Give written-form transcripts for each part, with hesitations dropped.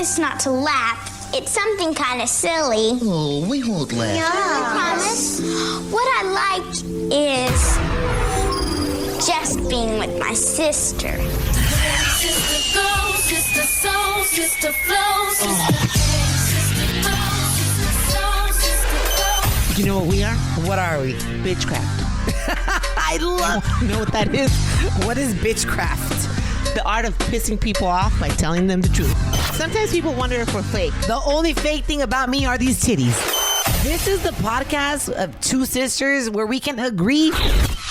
promise not to laugh. It's something kind of silly. Oh, we won't laugh. No, I promise. What I like is just being with my sister. Sister go, sister soul, sister flow, sister You know what we are? What are we? Bitchcraft. I love. You know what that is? What is bitchcraft? The art of pissing people off by telling them the truth. Sometimes people wonder if we're fake. The only fake thing about me are these titties. This is the podcast of two sisters where we can agree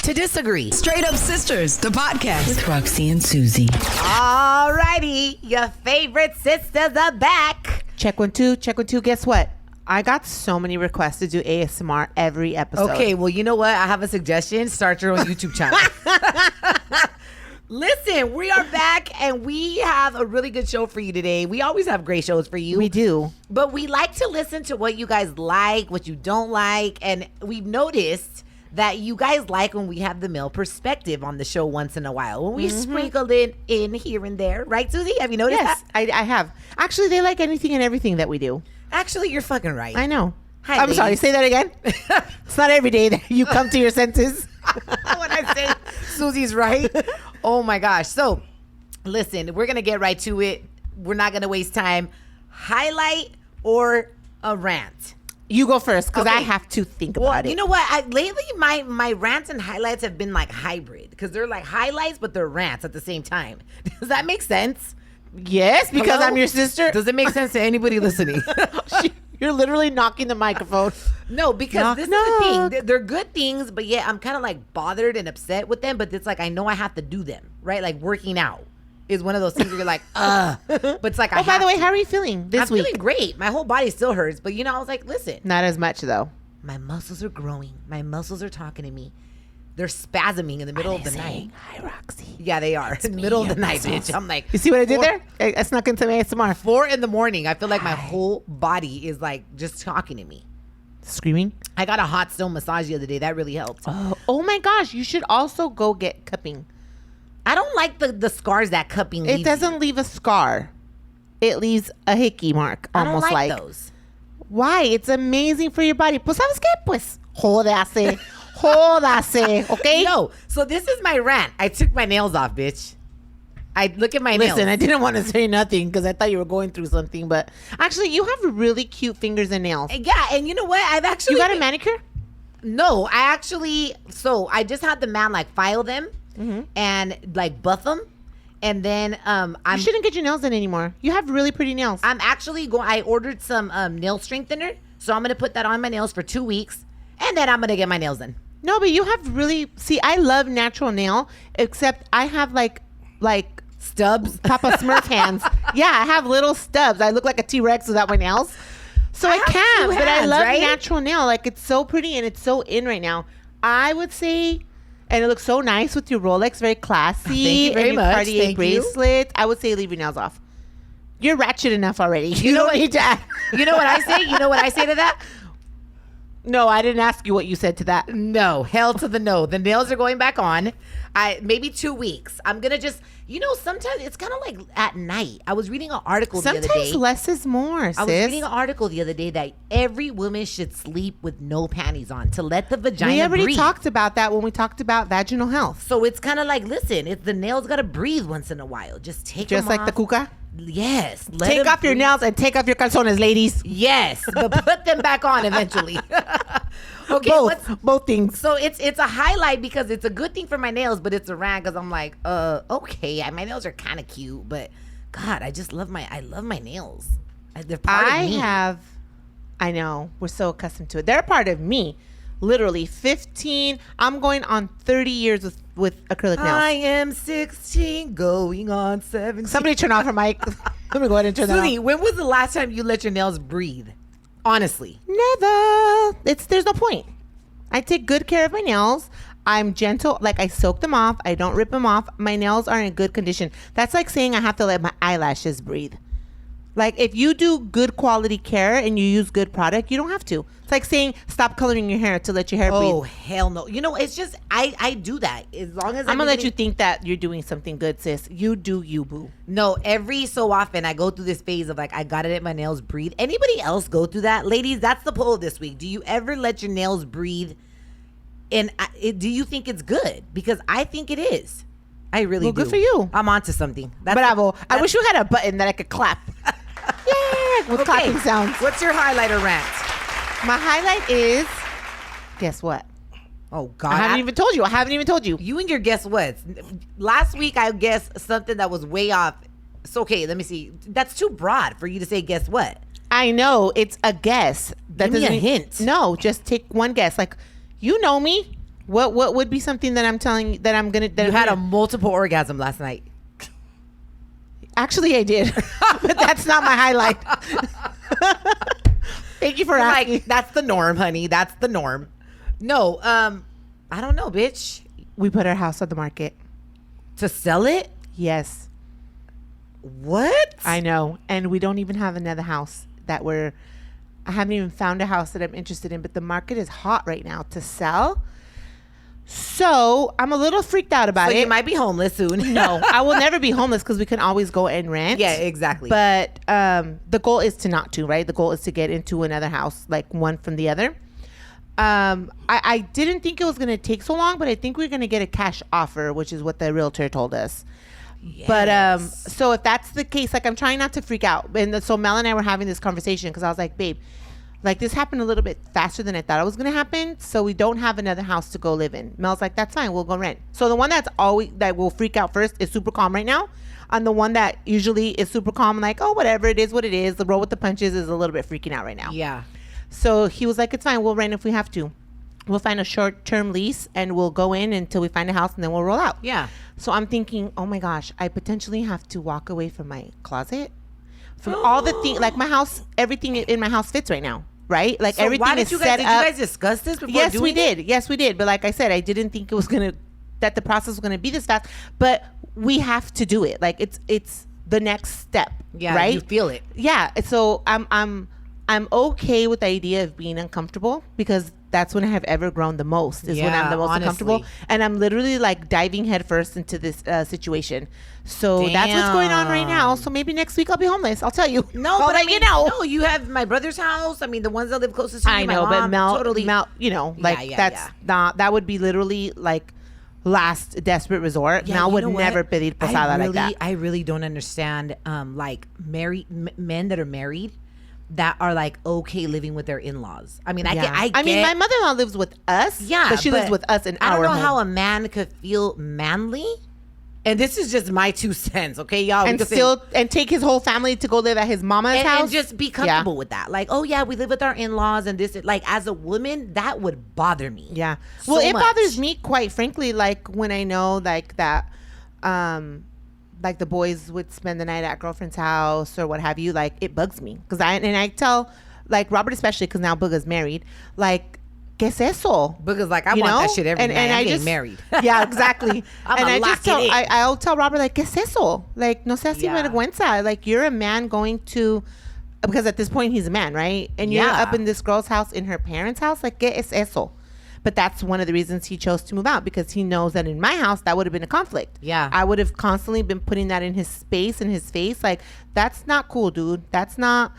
to disagree. Straight Up Sisters, the podcast. With Roxy and Susie. Alrighty, your favorite sisters are back. Check 1 2, check 1 2. Guess what? I got so many requests to do ASMR every episode. Okay, well, you know what? I have a suggestion. Start your own YouTube channel. Listen, we are back and we have a really good show for you today. We always have great shows for you. We do. But we like to listen to what you guys like, what you don't like. And we've noticed that you guys like when we have the male perspective on the show once in a while. When we sprinkle it in here and there. Right, Susie? Have you noticed Yes, that? I have. Actually, they like anything and everything that we do. Actually, you're fucking right. I know. Hi, I'm ladies. sorry. Say that again. It's not every day that you come to your senses. When I say Susie's right. Oh my gosh. So listen, we're gonna get right to it. We're not gonna waste time. Highlight or a rant? You go first because I Okay. have to think Well, about it. you know what? Lately my rants and highlights have been like hybrid because they're like highlights but they're rants at the same time. Does that make sense? Yes, because Hello? I'm your sister. Does it make sense to anybody listening? You're literally knocking the microphone. No, because Knock, this is knock. the thing. They're good things, but yeah, I'm kind of like bothered and upset with them. But it's like I know I have to do them, right? Like working out is one of those things where you're like, but it's like I. Oh, by have the way, to. how are you feeling this I'm week? feeling great. My whole body still hurts, but I was like, listen, Not as much though. my muscles are growing. My muscles are talking to me. They're spasming in the middle of the night. Hi, Roxy. Yeah, they are. In the middle of the night, bitch. I'm like, You see what I did 4 there? I snuck into my ASMR. 4 a.m. I feel like my whole body is like just talking to me. Screaming. I got a hot stone massage the other day. That really helped. Oh my gosh! You should also go get cupping. I don't like the scars that cupping leaves It doesn't leave a scar. It leaves a hickey mark, I don't almost like like. those. Why? It's amazing for your body. Pues sabes qué? Pues jódase, jódase. Okay. No, so this is my rant. I took my nails off, bitch. I look at my Listen, I nails. didn't want to say nothing because I thought you were going through something, but actually, you have really cute fingers and nails. Yeah, and you know what? I've actually You got a manicure? No, I actually. So I just had the man like file them and like buff them, and then You I'm shouldn't get your nails done anymore. You have really pretty nails. I'm actually going. I ordered some nail strengthener, so I'm gonna put that on my nails for 2 weeks, and then I'm gonna get my nails done. No, but you have really. See, I love natural nail, except I have like Stubs. Papa Smurf hands. Yeah, I have little stubs. I look like a T-Rex without my nails. So I have can't, two but I hands, love right? natural nail. Like, it's so pretty and it's so in right now. I would say, and it looks so nice with your Rolex, very classy. Thank you very and your much. Cartier Thank you. bracelet. I would say leave your nails off. You're ratchet enough already. You know don't what- need to add. You know what I say? You know what I say to that? No, I didn't ask you what you said to that. No, hell to the no. The nails are going back on. Maybe 2 weeks. I'm gonna just, sometimes it's kind of like at night. I was reading an article the other Sometimes day. less is more, sis. I was reading an article the other day that every woman should sleep with no panties on to let the vagina We already breathe. talked about that when we talked about vaginal health. So it's kind of like, listen, the nails gotta breathe once in a while. Just take Just them like the off. cuca. Yes. let Take them off your breathe. nails and take off your calzones, ladies. Yes, but put them back on eventually. Okay, Both things. So it's a highlight because it's a good thing for my nails, but it's a rant because I'm like, okay, my nails are kind of cute, but God, I love my nails. They're part of me. I know, we're so accustomed to it. They're a part of me. Literally 15, I'm going on 30 years with acrylic nails. I am 16, going on 17. Somebody turn off her mic. Let me go ahead and turn that Suni, off. when was the last time you let your nails breathe? Honestly. Never. There's no point. I take good care of my nails. I'm gentle. Like, I soak them off. I don't rip them off. My nails are in good condition. That's like saying I have to let my eyelashes breathe. Like, if you do good quality care and you use good product, you don't have to. It's like saying stop coloring your hair to let your hair breathe. Oh, hell no. You know, it's just, I do that. As long as I'm going to let you think that you're doing something good, sis. You do you, boo. No, every so often I go through this phase of like, I got to let my nails breathe. Anybody else go through that? Ladies, that's the poll this week. Do you ever let your nails breathe? And do you think it's good? Because I think it is. I really do. Well, good for you. I'm onto something. Bravo. I wish you had a button that I could clap. Yeah, with clapping sounds. What's your highlighter rant? My highlight is, guess what? Oh, God. I haven't even told you. You and your guess what? Last week I guessed something that was way off. It's okay. Let me see. That's too broad for you to say guess what. I know. It's a guess. Give me a hint. No, just take one guess. Like, you know me. What would be something that I'm telling you that I'm going to... You had a multiple orgasm last night. Actually, I did. But that's not my highlight. Thank you for asking. Like, that's the norm, honey. That's the norm. No, I don't know, bitch. We put our house on the market. To sell it? Yes. What? I know. And we don't even have another house that I haven't even found a house that I'm interested in, but the market is hot right now to sell. So I'm a little freaked out about it. You might be homeless soon. No, I will never be homeless because we can always go and rent. Yeah, exactly. But the goal is to not to, right? The goal is to get into another house, like one from the other. I didn't think it was going to take so long, but I think we're going to get a cash offer, which is what the realtor told us. Yes. But so if that's the case, like, I'm trying not to freak out. And so Mel and I were having this conversation because I was like, babe, like, this happened a little bit faster than I thought it was going to happen. So we don't have another house to go live in. Mel's like, that's fine. We'll go rent. So the one that will freak out first is super calm right now. And the one that usually is super calm, like, oh, whatever, it is what it is. The roll with the punches is a little bit freaking out right now. Yeah. So he was like, it's fine. We'll rent if we have to. We'll find a short-term lease and we'll go in until we find a house and then we'll roll out. Yeah. So I'm thinking, oh my gosh, I potentially have to walk away from my closet. From all the things, like my house, everything in my house fits right now. Right? Like, so everything is set up. Did you guys discuss this before Yes, doing we it? did. Yes, we did. But like I said, I didn't think it was that the process was gonna be this fast. But we have to do it. Like, it's the next step. Yeah, right? You feel it. Yeah. So I'm okay with the idea of being uncomfortable because that's when I have ever grown the most. Is when I'm the most uncomfortable, and I'm literally like diving headfirst into this situation. So that's what's going on right now. So maybe next week I'll be homeless. I'll tell you. No, but I mean, no, you have my brother's house. I mean, the ones that live closest to you. I know, but Mel, you know, like not. That would be literally like last desperate resort. Yeah, Mel would never pedir posada like that. I really don't understand, like married men that are married that are like okay living with their in-laws. I mean, I mean, my mother-in-law lives with us. Yeah, but she lives with us in our home. I don't know how a man could feel manly. And this is just my 2 cents, okay, y'all? And take his whole family to go live at his mama's house. And just be comfortable with that. Like, oh, yeah, we live with our in-laws and this. Like, as a woman, that would bother me. Yeah. Well, it bothers me, quite frankly, like, when I know, like, that, like, the boys would spend the night at girlfriend's house or what have you. Like, it bugs me. Because I tell, like, Robert especially, because now Booga's married, like, ¿qué es eso? Because like I want that shit every night. And I'm getting married. Yeah, exactly. I'll tell Robert, like, ¿qué es eso? Like, no seas sinvergüenza. Like, you're a man going to, because at this point he's a man, right? And you're up in this girl's house, in her parents' house. Like, ¿qué es eso? But that's one of the reasons he chose to move out, because he knows that in my house that would have been a conflict. Yeah, I would have constantly been putting that in his space, in his face. Like, that's not cool, dude. That's not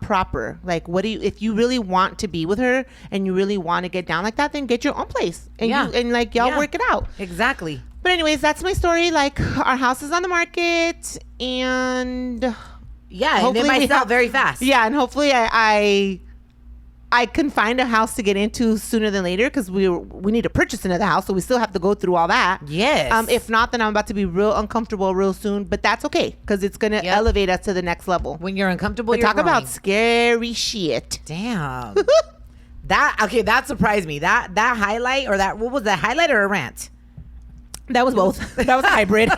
proper. Like, if you really want to be with her and you really want to get down like that, then get your own place and y'all work it out. Exactly. But anyways, that's my story. Like, our house is on the market, and and it might sell very fast. Yeah, and hopefully I can find a house to get into sooner than later, because we need to purchase another house, so we still have to go through all that. Yes. If not, then I'm about to be real uncomfortable real soon, but that's okay, because it's going to elevate us to the next level. When you're uncomfortable, but talk about scary shit. Damn. That surprised me. That highlight, or that, what was that, highlight or a rant? That was both. That was a hybrid.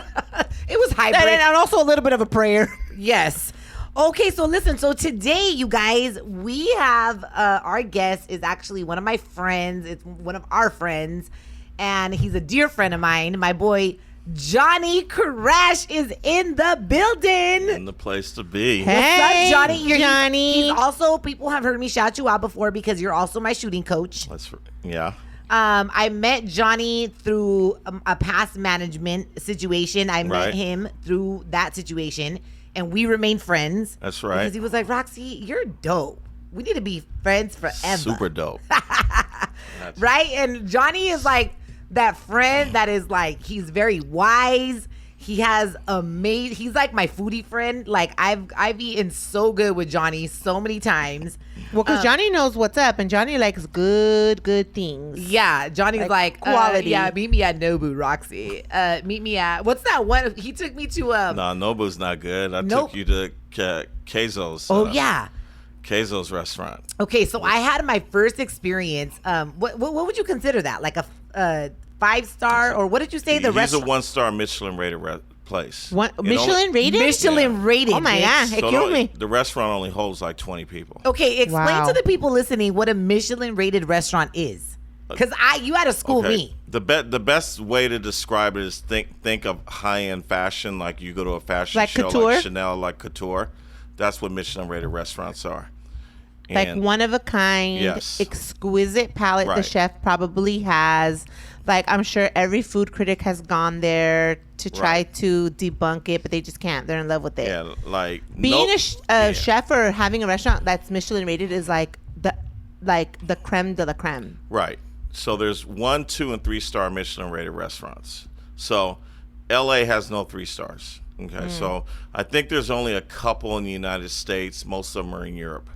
It was hybrid. And also a little bit of a prayer. Yes. Okay, so listen. So today, you guys, we have our guest is actually one of my friends. It's one of our friends, and he's a dear friend of mine. My boy Johnny Crash is in the building. In the place to be. Hey, What's up, Johnny? Johnny. He's also, people have heard me shout you out before because you're also my shooting coach. Yeah. I met Johnny through a past management situation. I met him through that situation, and we remained friends. That's right. Because he was like, Roxy, you're dope. We need to be friends forever. Super dope. Right? And Johnny is like that friend that is like, he's very wise. He has he's like my foodie friend. Like I've eaten so good with Johnny so many times. Well, because Johnny knows what's up, and Johnny likes good things. Yeah, Johnny's like quality. Yeah, meet me at Nobu, Roxy. Meet me at, what's that one? He took me to No, Nobu's not good. I took you to Keizo's. Oh yeah, Keizo's restaurant. Okay, so I had my first experience. What would you consider that? Like a 5-star, or what did you say? The He's restaurant? a 1-star Michelin rated place. Michelin rated? Michelin rated. Oh my God, it killed me. The restaurant only holds like 20 people. Okay, explain Wow. to the people listening what a Michelin rated restaurant is. Because you had to school me. The best way to describe it is think of high end fashion, like you go to a fashion Like show couture? like Chanel, like couture. That's what Michelin rated restaurants are. Like And- one of a kind, Yes. exquisite palate the Right. chef probably has. Like I'm sure every food critic has gone there to try Right. to debunk it, but they just can't. They're in love with it. Yeah, like Being nope. a chef or having a restaurant that's Michelin rated is like the creme de la creme. Right. So there's 1, 2, and 3-star Michelin rated restaurants. So LA has no 3 stars. Okay. So I think there's only a couple in the United States. Most of them are in Europe.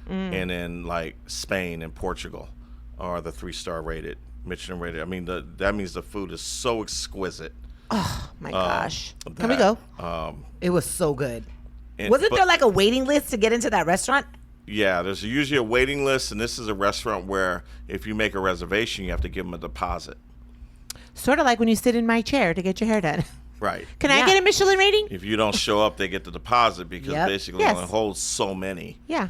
And in like Spain and Portugal are the 3-star rated, Michelin rated. I mean, that means the food is so exquisite. Oh my gosh. Can we go? It was so good. And- Wasn't but- there like a waiting list to get into that restaurant? Yeah, there's usually a waiting list, and this is a restaurant where if you make a reservation, you have to give them a deposit. Sort of like when you sit in my chair to get your hair done. Right. Can I get a Michelin rating? If you don't show up, they get the deposit because Yep. basically Yes. it only holds so many Yeah.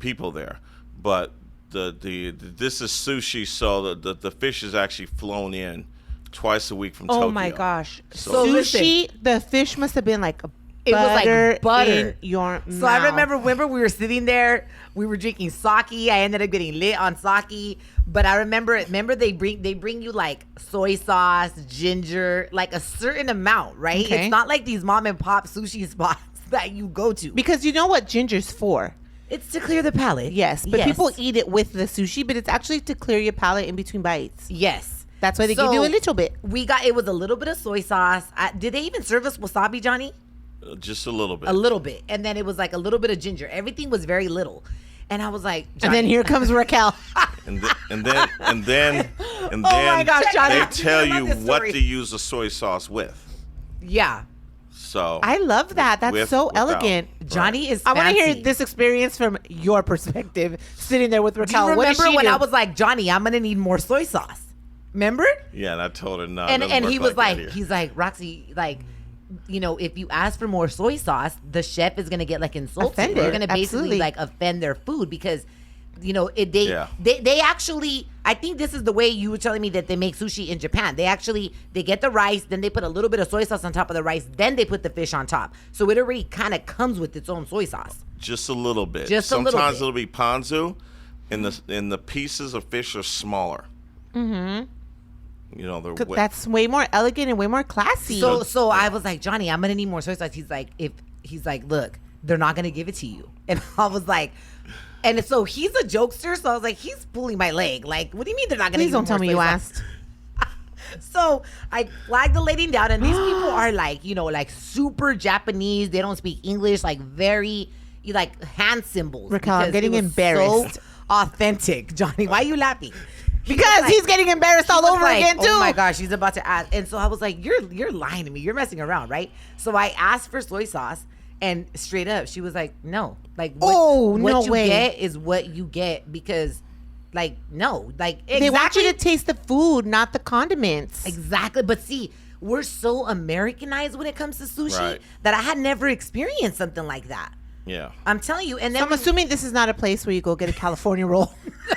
people there. But this is sushi, so the fish is actually flown in twice a week from Tokyo. Oh my gosh. So Sushi, the fish must have been like It was like butter in your mouth. So I remember we were sitting there, we were drinking sake. I ended up getting lit on sake. But I remember they bring you like soy sauce, ginger, like a certain amount, right? Okay. It's not like these mom and pop sushi spots that you go to. Because you know what ginger's for. It's to clear the palate. Yes, but people eat it with the sushi, but it's actually to clear your palate in between bites. Yes. That's why they give you a little bit. It was a little bit of soy sauce. Did they even serve us wasabi, Johnny? Just a little bit. A little bit. And then it was like a little bit of ginger. Everything was very little. And I was like, And Johnny, then here comes Raquel. and then Oh my gosh, Johnny. they Tell tell me about you this what story. to use the soy sauce with. Yeah. So I love that. That's with- so without. elegant. Johnny is I want to hear fancy. this experience from your perspective, sitting there with Do you Raquel. What did remember she when do? I was like, Johnny, I'm gonna need more soy sauce? Remember? Yeah, and I told her no. it And doesn't work he was that like, here. he's like, Roxy, like, you know, if you ask for more soy sauce, the chef is gonna get like insulted. Offended. They're gonna basically Absolutely. like offend their food because, you know, Yeah. they actually, I think this is the way you were telling me that they make sushi in Japan. They get the rice, then they put a little bit of soy sauce on top of the rice, then they put the fish on top. So it already kind of comes with its own soy sauce. Just a little bit. Just a little Sometimes bit. it'll be ponzu, and the pieces of fish are smaller. Mm-hmm. You know, they're That's way more elegant and way more classy. So I was like, Johnny, I'm gonna need more soy sauce. He's like, look, they're not gonna give it to you. And I was like, and so he's a jokester. So I was like, he's pulling my leg. Like, what do you mean they're not gonna? Please give don't tell more me soy you sauce? asked. So I flagged the lady down, and these people are like, you know, like super Japanese. They don't speak English. Like very, like hand symbols. Raquel, I'm because getting it was embarrassed. So authentic, Johnny. Why are you laughing? Because like- he's getting embarrassed all He was over like, again too. Oh my gosh, she's about to ask. And so I was like, you're lying to me. You're messing around, right? So I asked for soy sauce, and straight up, she was like, no. Like, what no you way. get is what you get because, like, no. Like, exactly. They want you to taste the food, not the condiments. Exactly. But see, we're so Americanized when it comes to sushi Right. that I had never experienced something like that. yeah. I'm telling you. And then So I'm assuming this is not a place where you go get a California roll.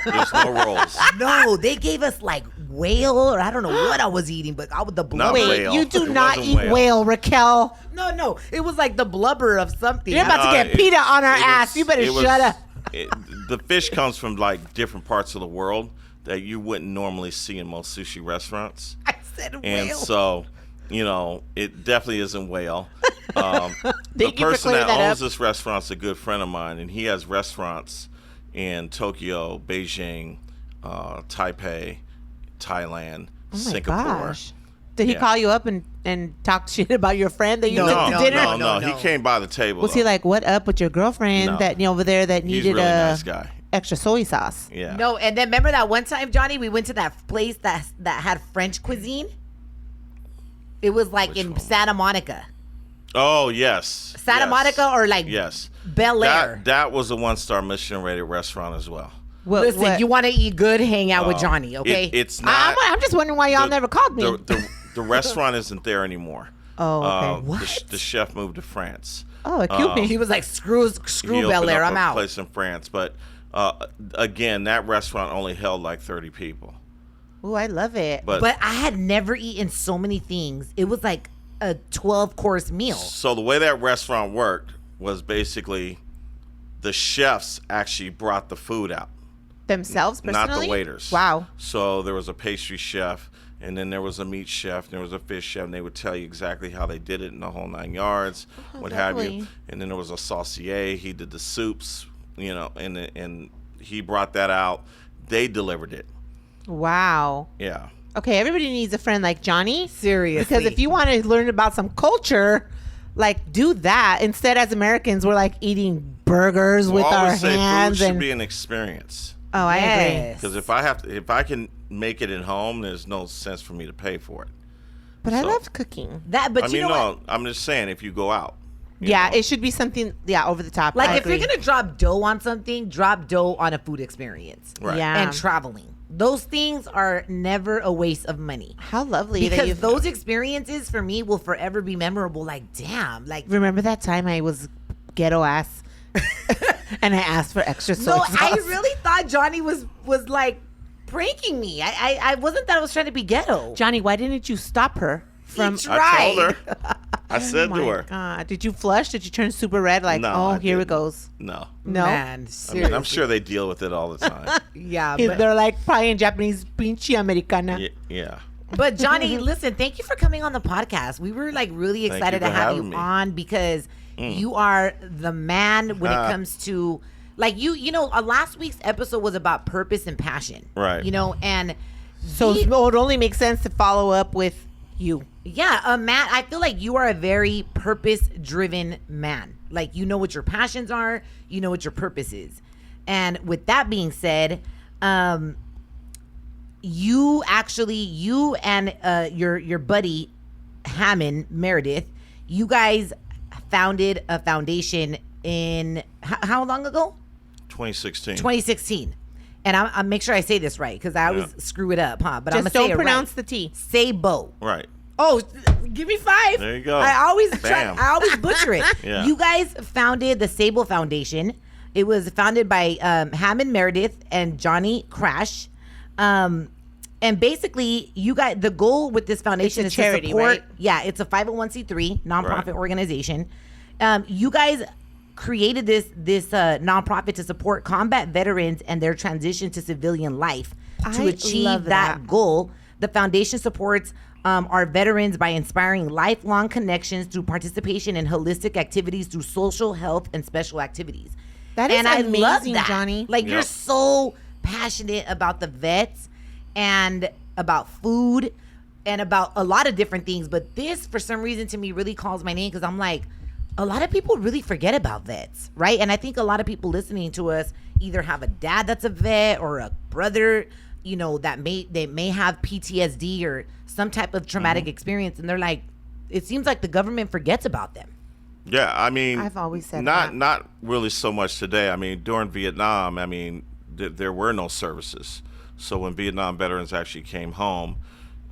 There's no rolls. no, they gave us like whale, or I don't know what I was eating, but the Not blubber. whale. You do It not wasn't eat whale, Raquel. No, it was like the blubber of something. You're about to get PETA on our ass. You better it was- shut up. The fish comes from like different parts of the world that you wouldn't normally see in most sushi restaurants. I said whale. And so, it definitely isn't whale. The Thank you for person clearing that that owns up. this restaurant's a good friend of mine, and he has restaurants in Tokyo, Beijing, Taipei, Thailand, Oh my Singapore. gosh. Did he Yeah. call you up and talk shit about your friend that you took to dinner? No. He came by the table. Was he though. like, what up with your girlfriend No. that over there that He's needed a really a nice guy. extra soy sauce? Yeah. No, and then remember that one time, Johnny, we went to that place that had French cuisine. It was like Which in one? Santa Monica. Oh yes. Santa Yes. Monica or like Yes. Bel Air. That was a 1-star Michelin rated restaurant as well. Listen, you want to eat good, hang out with Oh, Johnny, okay? It's not. I'm just wondering why y'all the- never called me. The restaurant isn't there anymore. Oh, okay. What? The chef moved to France. Oh, cute me. He was like, screw He Bel opened Air, up I'm a out. place in France, but again, that restaurant only held like 30 people. Ooh, I love it. But, But I had never eaten so many things. It was like a 12-course meal. so the way that restaurant worked was basically the chefs actually brought the food out. Themselves, personally? Not the waiters. Wow. So there was a pastry chef, and then there was a meat chef, and there was a fish chef, and they would tell you exactly how they did it in the whole 9 yards, what have lovely. you. And then there was a saucier. He did the soups, and he brought that out. They delivered it. Wow. Yeah. Okay, everybody needs a friend like Johnny. Seriously. Because if you want to learn about some culture, like do that. Instead, as Americans, we're like eating burgers with I our always say hands food should and be an experience. oh, I agree. Yes. Because if I can make it at home, there's no sense for me to pay for it. But I So- love cooking. But I you mean, know what? no, I'm just saying if you go out. you Yeah, know. it should be something. Yeah, over the top. Like I if you're agree. gonna drop dough on something, drop dough on a food experience. Right. Yeah. And traveling. Those things are never a waste of money. How lovely that Because you those experiences for me will forever be memorable. Like, damn, like remember that time I was ghetto ass and I asked for extra soy no, sauce. I really thought Johnny was like pranking me. I wasn't that I was trying to be ghetto. Johnny, why didn't you stop her from? He I told tried. her. I said Oh to my her. God. Did you flush? Did you turn super red? Like, No, oh, I here it didn't. goes. No. No. Man, I mean, seriously. I'm sure they deal with it all the time. Yeah, They're like probably in Japanese, pinche americana. Yeah. But Johnny, listen, thank you for coming on the podcast. We were like really Thank excited you to for have you having me. on because you are the man when it comes to like last week's episode was about purpose and passion. Right. And So it would only make sense to follow up with you. yeah, Matt, I feel like you are a very purpose-driven man. Like you know what your passions are, you know what your purpose is. And with that being said, you and your buddy Hammond Meredith, you guys founded a foundation in how long ago? 2016. 2016. And I'll make sure I say this right because I always screw it up, huh? But I'm Just gonna say don't it pronounce right. the T. Sabo. Right. Oh, give me 5. There you go. I always Bam. I always butcher it. Yeah. You guys founded the Sable Foundation. It was founded by Hammond Meredith and Johnny Crash. And basically, you guys, the goal with this foundation It's is a charity, to support. right? Yeah, it's a 501c3 nonprofit Right. organization. You guys created this nonprofit to support combat veterans and their transition to civilian life. To I achieve love that that. goal, the foundation supports our veterans by inspiring lifelong connections through participation in holistic activities through social health and special activities. That is and I love amazing, that. Johnny. Like you're Yep. so passionate about the vets and about food and about a lot of different things. But this, for some reason, to me really calls my name because I'm like, a lot of people really forget about vets, right? And I think a lot of people listening to us either have a dad that's a vet or a brother, that may have PTSD or some type of traumatic experience, and they're like, it seems like the government forgets about them. Yeah, I mean, I've always said not that. not really so much today. I mean, during Vietnam, I mean, there were no services. So when Vietnam veterans actually came home,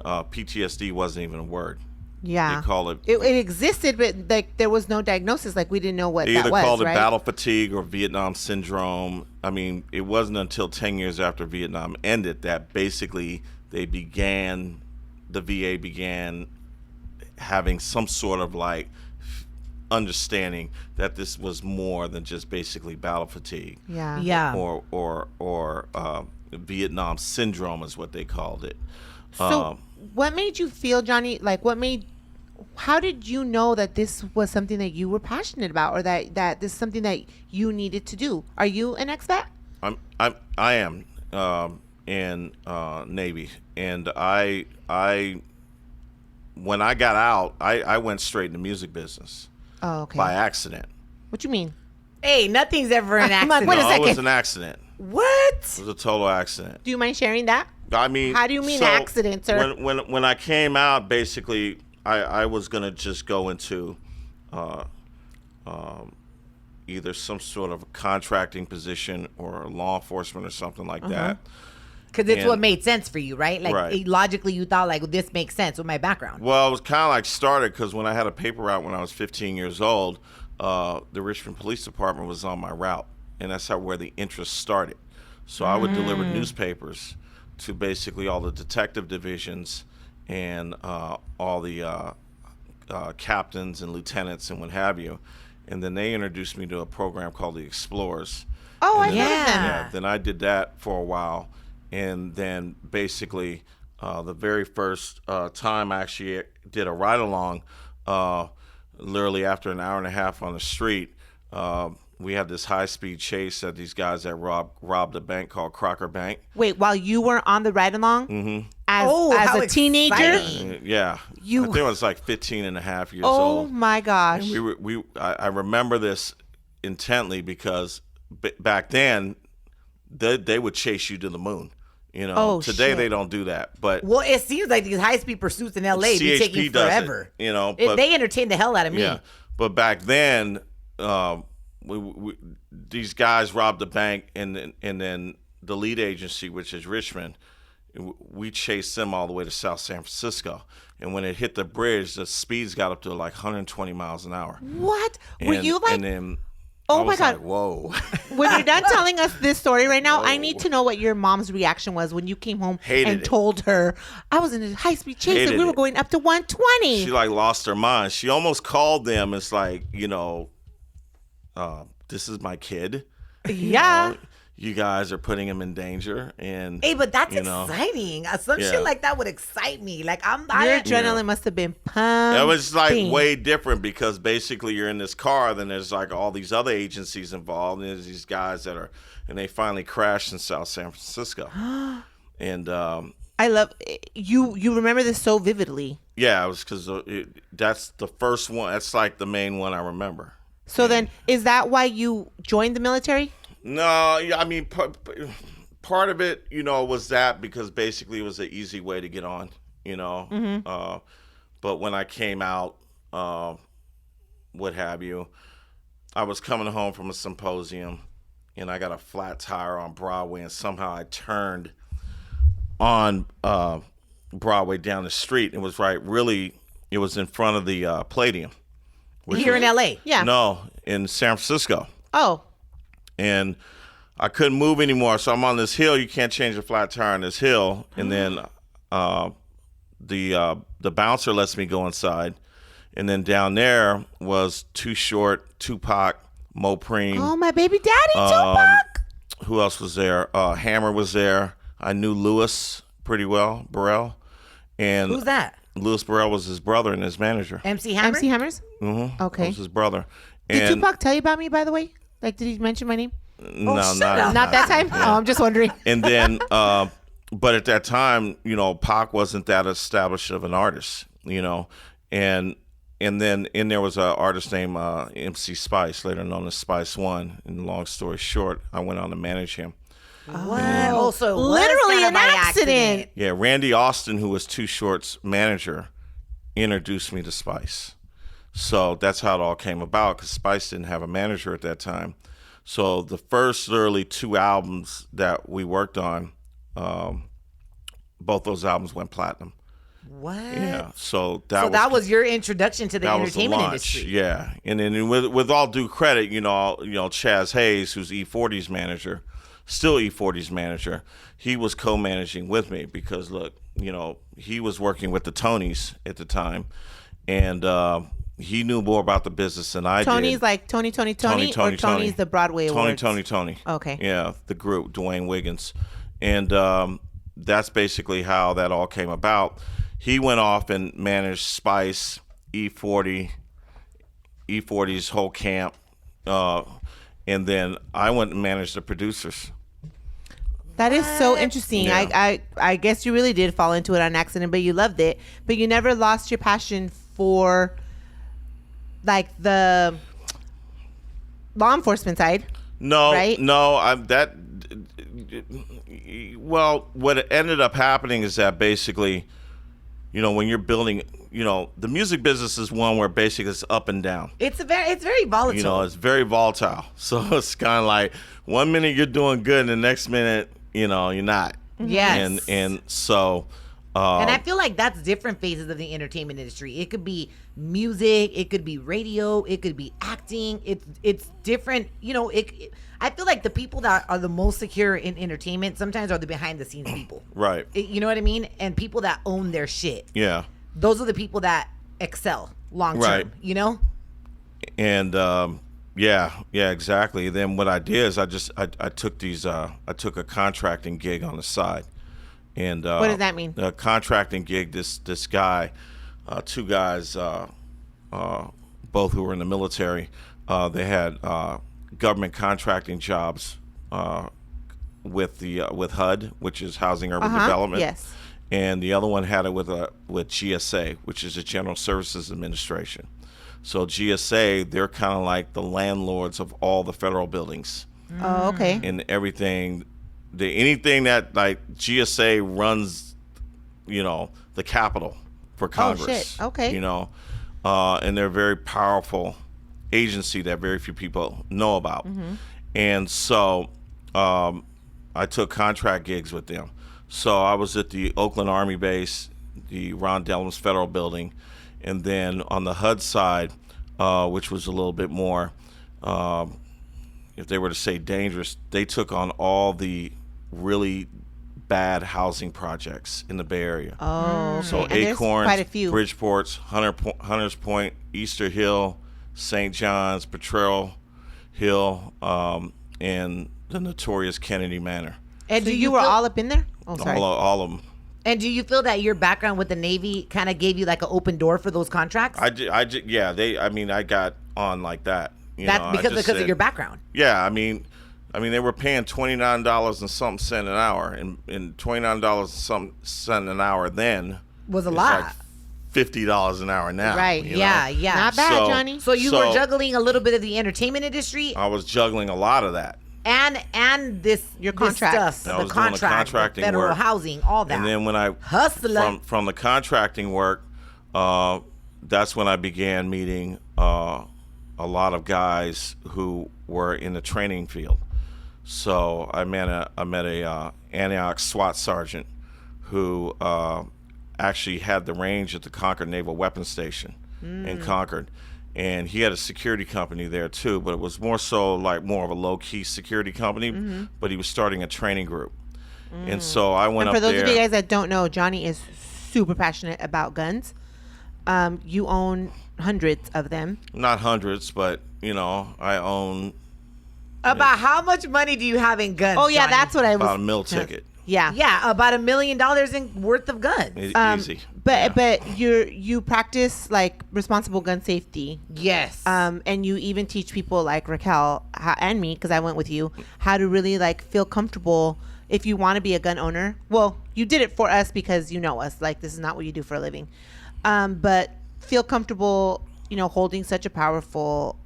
PTSD wasn't even a word. Yeah. They call it. It existed, but like there was no diagnosis. Like we didn't know what They that either was, called it right? battle fatigue or Vietnam syndrome. I mean, it wasn't until 10 years after Vietnam ended that basically the VA began having some sort of like understanding that this was more than just basically battle fatigue. Yeah. Or Vietnam syndrome is what they called it. So what made you feel, Johnny, like how did you know that this was something that you were passionate about, or that this is something that you needed to do? Are you an ex-vet? I am in Navy, and I when I got out, I went straight into music business. Oh, okay. By accident. What you mean? Hey, nothing's ever an I'm like, accident. wait a No, second. it was an accident. What? It was a total accident. Do you mind sharing that? I mean, How do you mean accident, sir? When I came out, basically, I was gonna just go into either some sort of contracting position or law enforcement or something like that. Because it's And- what made sense for you, right? Like Right. logically, you thought like this makes sense with my background. Well, it was kind of like started because when I had a paper route when I was 15 years old, the Richmond Police Department was on my route, and that's where the interest started. So I would deliver newspapers to basically all the detective divisions and all the captains and lieutenants and what have you. And then they introduced me to a program called the Explorers. Oh, I And heard then- of them. Yeah. Then I did that for a while, and then basically the very first time I actually did a ride along, literally after an hour and a half on the street, we had this high speed chase at these guys that robbed a bank called Crocker Bank. Wait, while you were on the ride along as how a teenager? exciting. Yeah, I think I was like 15 and a half years Oh old. my gosh. I remember this intently because back then they would chase you to the moon. You know, Oh, today shit. they don't do that. But Well, it seems like these high speed pursuits in LA be CHP taking does it, forever. you know, It- but- they entertain the hell out of me. yeah, but back then, these guys robbed the bank, and then the lead agency, which is Richmond, we chased them all the way to South San Francisco. And when it hit the bridge, the speeds got up to like 120 miles an hour. What? Were And- you like, And then Oh I my was God. like, whoa. when you're done telling us this story right now, I need to know what your mom's reaction was when you came home Hated and it. told her, I was in a high speed chase and Hated we were it. going up to 120. She like lost her mind. She almost called them. It's like, this is my kid. Yeah. You guys are putting him in danger. And Hey, but that's you know, exciting. Some Yeah. shit like that would excite me. Like Your adrenaline must have been pumped. It was like way different because basically you're in this car, then there's like all these other agencies involved, and there's these guys and they finally crashed in South San Francisco. And I love you remember this so vividly. yeah, it was because that's the first one. That's like the main one I remember. So then, is that why you joined the military? No, I mean, part of it, was that because basically it was an easy way to get on, But when I came out, what have you, I was coming home from a symposium, and I got a flat tire on Broadway, and somehow I turned on Broadway down the street. It was it was in front of the Palladium. Here in LA. Yeah. No, in San Francisco. Oh. And I couldn't move anymore, so I'm on this hill. You can't change a flat tire on this hill. And then the bouncer lets me go inside, and then down there was Too Short, Tupac, Mopreme. Oh, my baby daddy, Tupac. Who else was there? Hammer was there. I knew Louis pretty well, Burrell. And Who's that? Louis Burrell was his brother and his manager. MC Hammer? MC Hammers? Mm-hmm. Okay. That was his brother. Did And Tupac tell you about me, by the way? Like, did he mention my name? no, shut not up. Not that time? Oh, I'm just wondering. And then, but at that time, Pac wasn't that established of an artist, and then there was an artist named MC Spice, later known as Spice One. And long story short, I went on to manage him. What? Also, Literally an accident. Yeah, Randy Austin, who was Too Short's manager, introduced me to Spice. So that's how it all came about, because Spice didn't have a manager at that time. So the first early 2 albums that we worked on, both those albums went platinum. What? Yeah, so that was your introduction to the that was the entertainment launch. industry. Yeah, and then with all due credit, Chaz Hayes, who's E40's manager, still E40's manager. He was co-managing with me because, look, he was working with the Tonys at the time, and he knew more about the business than I did. Tony's like Tony, or Tony's the Broadway awards? Tony. Okay. Yeah, the group, Dwayne Wiggins. And that's basically how that all came about. He went off and managed Spice, E40's whole camp, and then I went and managed the producers. That is so interesting. Yeah. I guess you really did fall into it on accident, but you loved it. But you never lost your passion for like the law enforcement side. No, right? No. Well, what ended up happening is that basically, when you're building, the music business is one where basically it's up and down. It's very volatile. It's very volatile. So it's kind of like 1 minute you're doing good, and the next minute, you're not. Yes. And so. And I feel like that's different phases of the entertainment industry. It could be music, it could be radio, it could be acting. It's different. I feel like the people that are the most secure in entertainment sometimes are the behind the scenes people. Right. You know what I mean? And people that own their shit. Yeah. Those are the people that excel long term. Right. And yeah, exactly. Then what I did is I took I took a contracting gig on the side. And what does that mean? A contracting gig. This guy, two guys, both who were in the military, they had government contracting jobs with HUD, which is Housing Urban Development. Yes. And the other one had it with GSA, which is the General Services Administration. So GSA, they're kind of like the landlords of all the federal buildings. Oh, okay. And everything. Anything that like GSA runs, the Capitol for Congress. Oh, shit. Okay. And they're a very powerful agency that very few people know about. Mm-hmm. And so I took contract gigs with them. So I was at the Oakland Army base, the Ron Dellums Federal Building, and then on the HUD side, which was a little bit more, if they were to say dangerous, they took on all the really bad housing projects in the Bay Area. Oh, okay. So And there's Acorns, quite a few. Bridgeport's, Hunters Point, Easter Hill, St. John's, Potrero Hill, and the notorious Kennedy Manor. And so you were all up in there? Oh, sorry. All of them. And do you feel that your background with the Navy kind of gave you like an open door for those contracts? I got on like that. That's because of your background. Yeah, I mean, they were paying $29 and something cent an hour, and $29 and something cent an hour then was a lot. Like $50 an hour now. Right? Yeah. Not bad, Johnny. So you were juggling a little bit of the entertainment industry. I was juggling a lot of that. And your contracts. stuff, I was the doing the contract, the federal work. Housing, all that. And then when I from the contracting work, that's when I began meeting a lot of guys who were in the training field. So I met a Antioch SWAT sergeant who actually had the range at the Concord Naval Weapons Station in Concord. And he had a security company there too, but it was more so like more of a low-key security company, but he was starting a training group. And so I went up there. And for those of you guys that don't know, Johnny is super passionate about guns. You own hundreds of them. Not hundreds, but, I own... About how much money do you have in guns? Oh, yeah, Johnny? that's what I was... About a mil ticket. Yeah. Yeah, about $1 million in worth of guns. Easy. But you practice like responsible gun safety. Yes. And you even teach people like Raquel and me, because I went with you, how to really like feel comfortable if you want to be a gun owner. Well, you did it for us because you know us. Like, this is not what you do for a living. But feel comfortable, holding such a powerful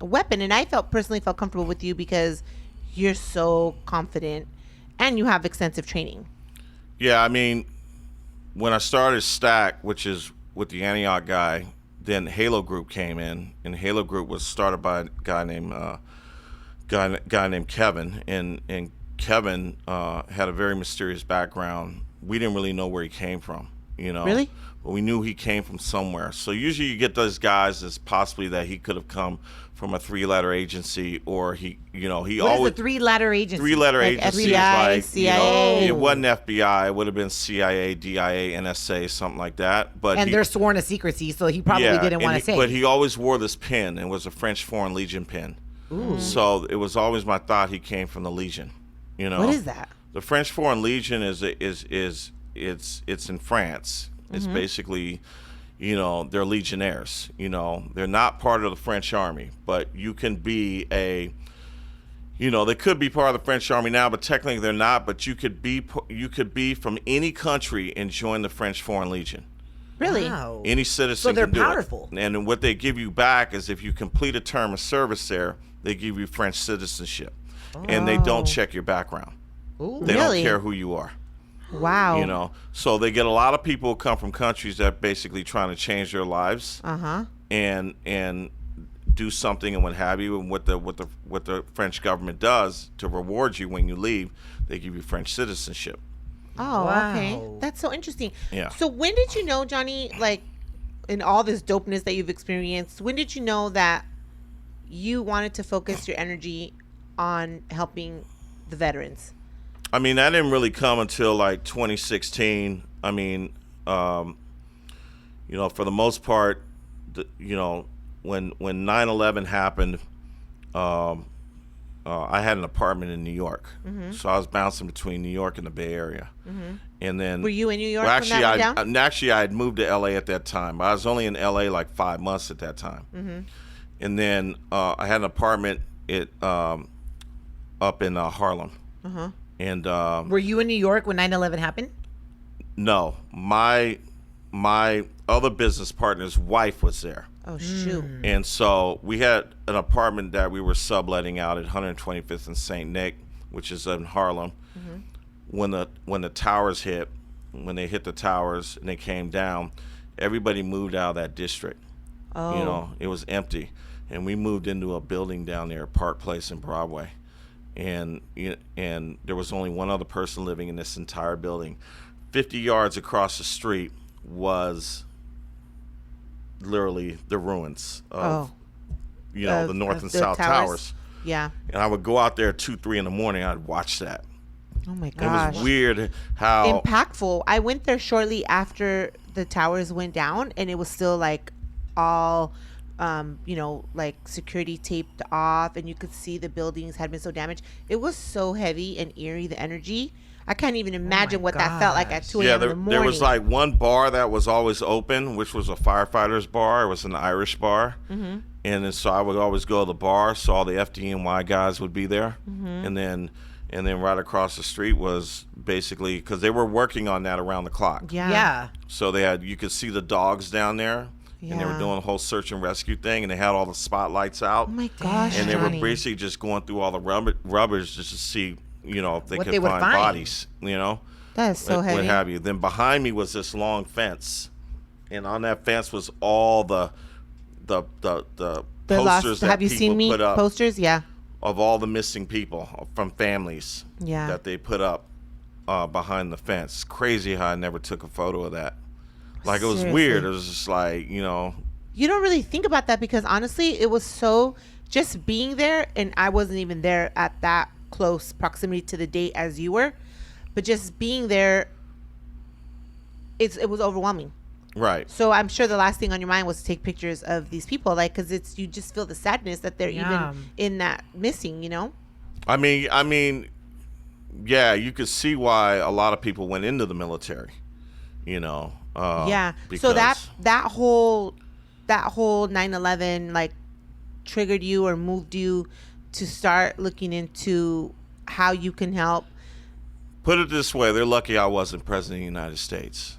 weapon. And I personally felt comfortable with you because you're so confident and you have extensive training. Yeah, I mean, when I started Stack, which is with the Antioch guy, then Halo Group came in, and Halo Group was started by a guy named Kevin, and Kevin had a very mysterious background. We didn't really know where he came from, Really? but we knew he came from somewhere. So usually you get those guys as possibly that he could have come from a 3-letter agency, or he What is always the 3-letter agency? 3-letter Like agency FBI, is like CIA. it wasn't FBI, it would have been CIA, DIA, NSA, something like that. But And they're sworn to secrecy, so he probably didn't want to say. But he always wore this pin, and it was a French Foreign Legion pin. So it was always my thought he came from the Legion. What is that? The French Foreign Legion is it's in France. It's basically, they're legionnaires. They're not part of the French army, but you can be they could be part of the French army now, but technically they're not. But you could be from any country and join the French Foreign Legion. Really? Wow. Any citizen So they're can do powerful. it. And what they give you back is if you complete a term of service there, they give you French citizenship. And they don't check your background. They don't Really? care who you are. Wow. So they get a lot of people who come from countries that basically trying to change their lives and do something and what have you. And what the French government does to reward you when you leave, they give you French citizenship. Oh, Wow. okay. That's so interesting. Yeah. So when did you know, Johnny, like in all this dopeness that you've experienced, when did you know that you wanted to focus your energy on helping the veterans? I mean, that didn't really come until like 2016. I mean, for the most part, when 9/11 happened, I had an apartment in New York, so I was bouncing between New York and the Bay Area. And then, Were you in New York well, when that went down? actually, I had moved to LA at that time. I was only in LA like 5 months at that time. And then I had an apartment up in Harlem. And Were you in New York when 9/11 happened? no, my other business partner's wife was there. Oh, shoot. And so we had an apartment that we were subletting out at 125th and St. Nick, which is in Harlem. When the towers hit, when they hit the towers and they came down, everybody moved out of that district. Oh. It was empty. And we moved into a building down there, Park Place and Broadway. And there was only one other person living in this entire building. 50 yards across the street was literally the ruins of the north of and the south towers. Yeah. And I would go out there at 2-3 in the morning. I'd watch that. Oh, my It gosh. was weird how Impactful. I went there shortly after the towers went down, and it was still like all like security taped off, and you could see the buildings had been so damaged. It was so heavy and eerie, the energy. I can't even imagine what that felt like at 2 a.m. in the morning. there was like one bar that was always open, which was a firefighter's bar. It was an Irish bar. And then so I would always go to the bar, so all the FDNY guys would be there. And then right across the street was basically, because they were working on that around the clock. Yeah. So you could see the dogs down there. And they were Yeah. doing a whole search and rescue thing, and they had all the spotlights out. Oh, my gosh, And they were Johnny. basically just going through all the rubbish just to see, if they What could they would find find. bodies, That is so what heavy. have you. Then behind me was this long fence, and on that fence was all the The posters lost. that Have you people seen me put up posters? Yeah. of all the missing people from families Yeah. that they put up behind the fence. Crazy how I never took a photo of that. Like, it was Seriously. weird. It was just like, You don't really think about that because honestly, it was so just being there, and I wasn't even there at that close proximity to the date as you were, but just being there, it was overwhelming. right. So I'm sure the last thing on your mind was to take pictures of these people, like, because you just feel the sadness that they're Yeah. even in that missing, I mean, yeah, you could see why a lot of people went into the military, Yeah. because So that whole 9/11 like triggered you or moved you to start looking into how you can help. put it this way, they're lucky I wasn't president of the United States.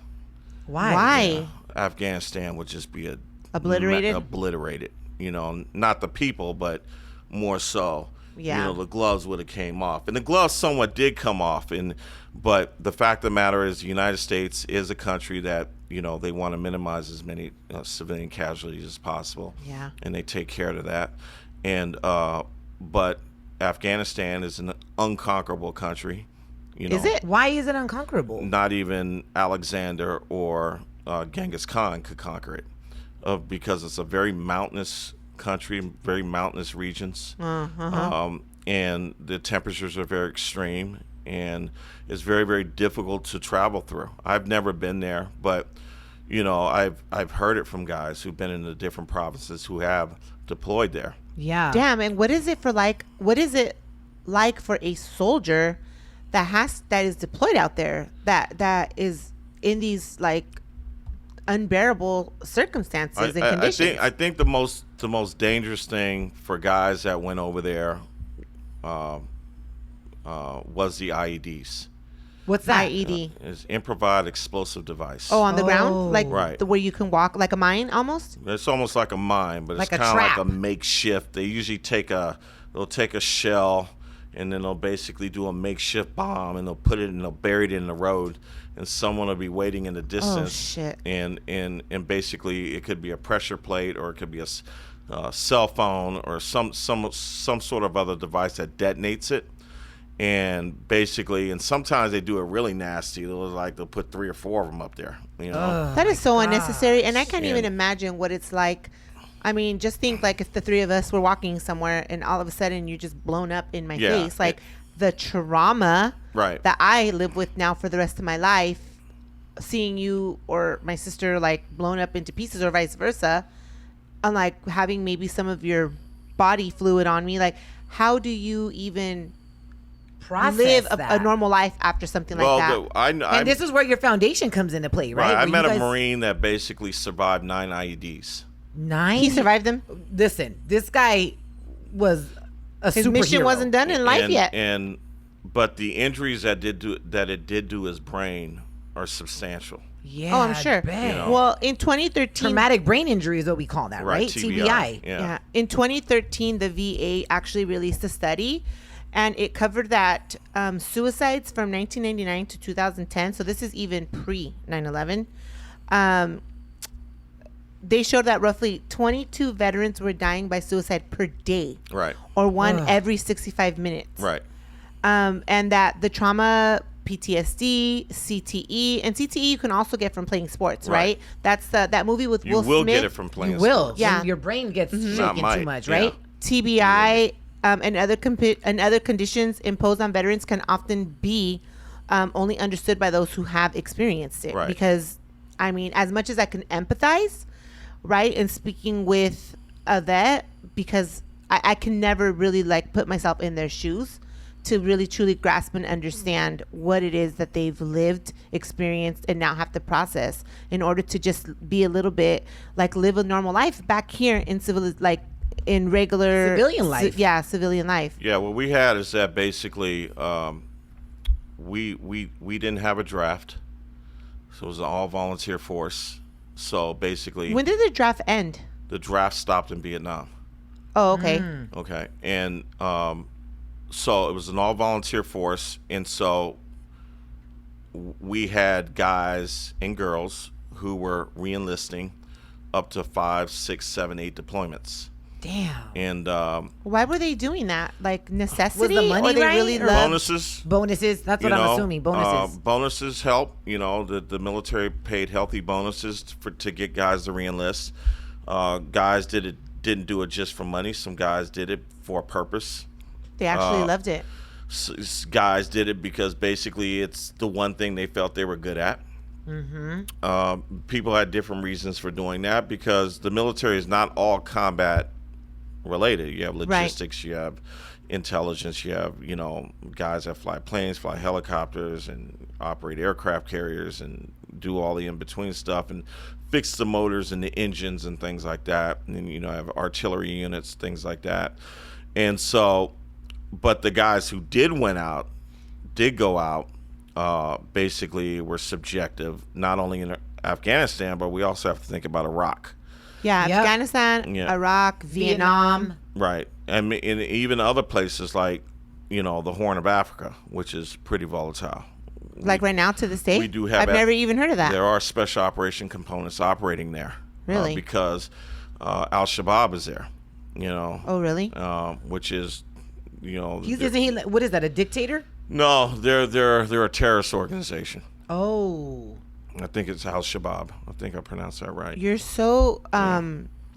Why? Afghanistan would just be Obliterated? obliterated. Not the people, but more so. Yeah. The gloves would have came off, and the gloves somewhat did come off. But the fact of the matter is, the United States is a country that they want to minimize as many civilian casualties as possible. Yeah. And they take care of that. And but Afghanistan is an unconquerable country. Is it? Why is it unconquerable? Not even Alexander or Genghis Khan could conquer it, because it's a very mountainous country, very mountainous regions, and the temperatures are very extreme, and it's very, very difficult to travel through. I've never been there, but I've heard it from guys who've been in the different provinces who have deployed there. Yeah. Damn, and what is it like for a soldier that is deployed out there that is in these like unbearable circumstances and conditions? I think the most dangerous thing for guys that went over there was the IEDs. What's that? IED. Is improvised explosive device. Oh, on the ground, like Right. where you can walk like a mine almost. It's almost like a mine, but it's Like a kind of like trap. a makeshift. They usually take a shell, and then they'll basically do a makeshift bomb, and they'll bury it in the road, and someone will be waiting in the distance. shit. And basically it could be a pressure plate, or it could be a cell phone, or some sort of other device that detonates it. And basically, and sometimes they do it really nasty. They'll put 3 or 4 of them up there. That is so unnecessary, and I can't even imagine what it's like. I mean, just think like if the 3 of us were walking somewhere and all of a sudden you're just blown up in my Yeah. face, like the trauma Right. that I live with now for the rest of my life, seeing you or my sister like blown up into pieces or vice versa, and like having maybe some of your body fluid on me. Like, how do you even Process live that. a normal life after something like that? And this is where your foundation comes into play, right? Right. I Where met you a guys- Marine that basically survived 9 IEDs. 9. He survived them. Listen, this guy was a His superhero. mission wasn't done in life yet. But the injuries that it did do his brain are substantial. Yeah. Oh, I'm sure. I bet. Well, in 2013, Traumatic brain injury is what we call that, right? TBI. Yeah. In 2013, the VA actually released a study, and it covered that suicides from 1999 to 2010. So this is even pre 9/11. They showed that roughly 22 veterans were dying by suicide per day, Right. or one every 65 minutes. Right. And that the trauma, PTSD, CTE, and CTE you can also get from playing sports, right? Right. That's that movie with You Will will Smith. get it from playing You will. sports. Yeah. When your brain gets Not shaken might, too much, yeah. right? TBI and other conditions imposed on veterans can often be only understood by those who have experienced it. Right. Because, I mean, as much as I can empathize, right, and speaking with a vet, because I can never really like put myself in their shoes to really truly grasp and understand what it is that they've lived, experienced, and now have to process in order to just be a little bit like live a normal life back here in in regular Civilian life. civilian life. Yeah, what we had is that basically we didn't have a draft, so it was an all volunteer force. So basically, When did the draft end? the draft stopped in Vietnam. Oh, okay. Okay, and so it was an all volunteer force, and so we had guys and girls who were re-enlisting up to 5, 6, 7, 8 deployments. Damn. And Why were they doing that? Like necessity? Was the money or they right, really or- loved? bonuses. Bonuses. That's what I'm assuming. Bonuses. Bonuses help. The military paid healthy bonuses to get guys to reenlist. Guys didn't do it just for money. Some guys did it for a purpose. They actually loved it. Guys did it because basically it's the one thing they felt they were good at. People had different reasons for doing that because the military is not all combat related. You have logistics, you have intelligence, you have guys that fly planes, fly helicopters, and operate aircraft carriers, and do all the in-between stuff, and fix the motors and the engines and things like that. And then have artillery units, things like that. And so, but the guys who did go out, basically were subjective, not only in Afghanistan, but we also have to think about Iraq. Yeah, Yep. Afghanistan, Yeah. Iraq, Vietnam. Right. And even other places like, the Horn of Africa, which is pretty volatile. Like right now to this day? We do have I've never even heard of that. There are special operation components operating there. Really? Because Al-Shabaab is there, Oh, really? which is, Isn't he? What is that? A dictator? no, they're a terrorist organization. Oh. I think it's Al Shabab. I think I pronounced that right. You're so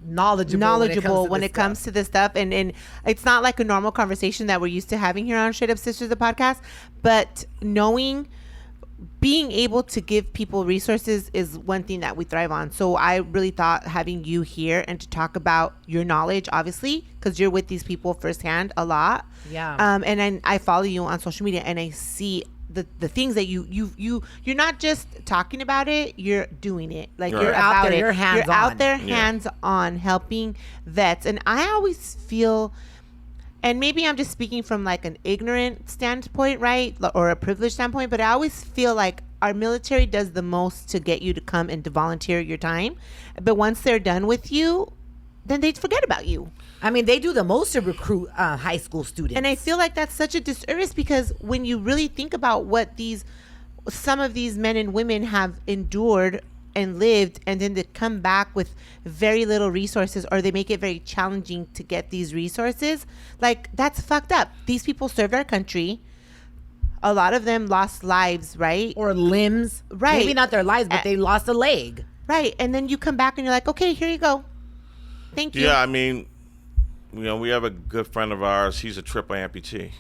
knowledgeable when it comes to this stuff, and it's not like a normal conversation that we're used to having here on Straight Up Sisters, the podcast, but being able to give people resources is one thing that we thrive on. So I really thought having you here and to talk about your knowledge, obviously, because you're with these people firsthand a lot. Yeah. And then I follow you on social media, and I see the things that you're not just talking about it, you're doing it. Like Right. you're Out about there, it. you're hands You're out on. there Yeah. hands on helping vets. And I always feel, and maybe I'm just speaking from like an ignorant standpoint, right? Or a privileged standpoint, but I always feel like our military does the most to get you to come and to volunteer your time. But once they're done with you, then they forget about you. I mean, they do the most to recruit high school students. And I feel like that's such a disservice, because when you really think about what some of these men and women have endured and lived, and then to come back with very little resources, or they make it very challenging to get these resources, like that's fucked up. These people served our country. A lot of them lost lives, right? or limbs. Right. Maybe not their lives, but they lost a leg. Right. And then you come back and you're like, okay, here you go. Thank you. Yeah, I mean, we have a good friend of ours. He's a triple amputee.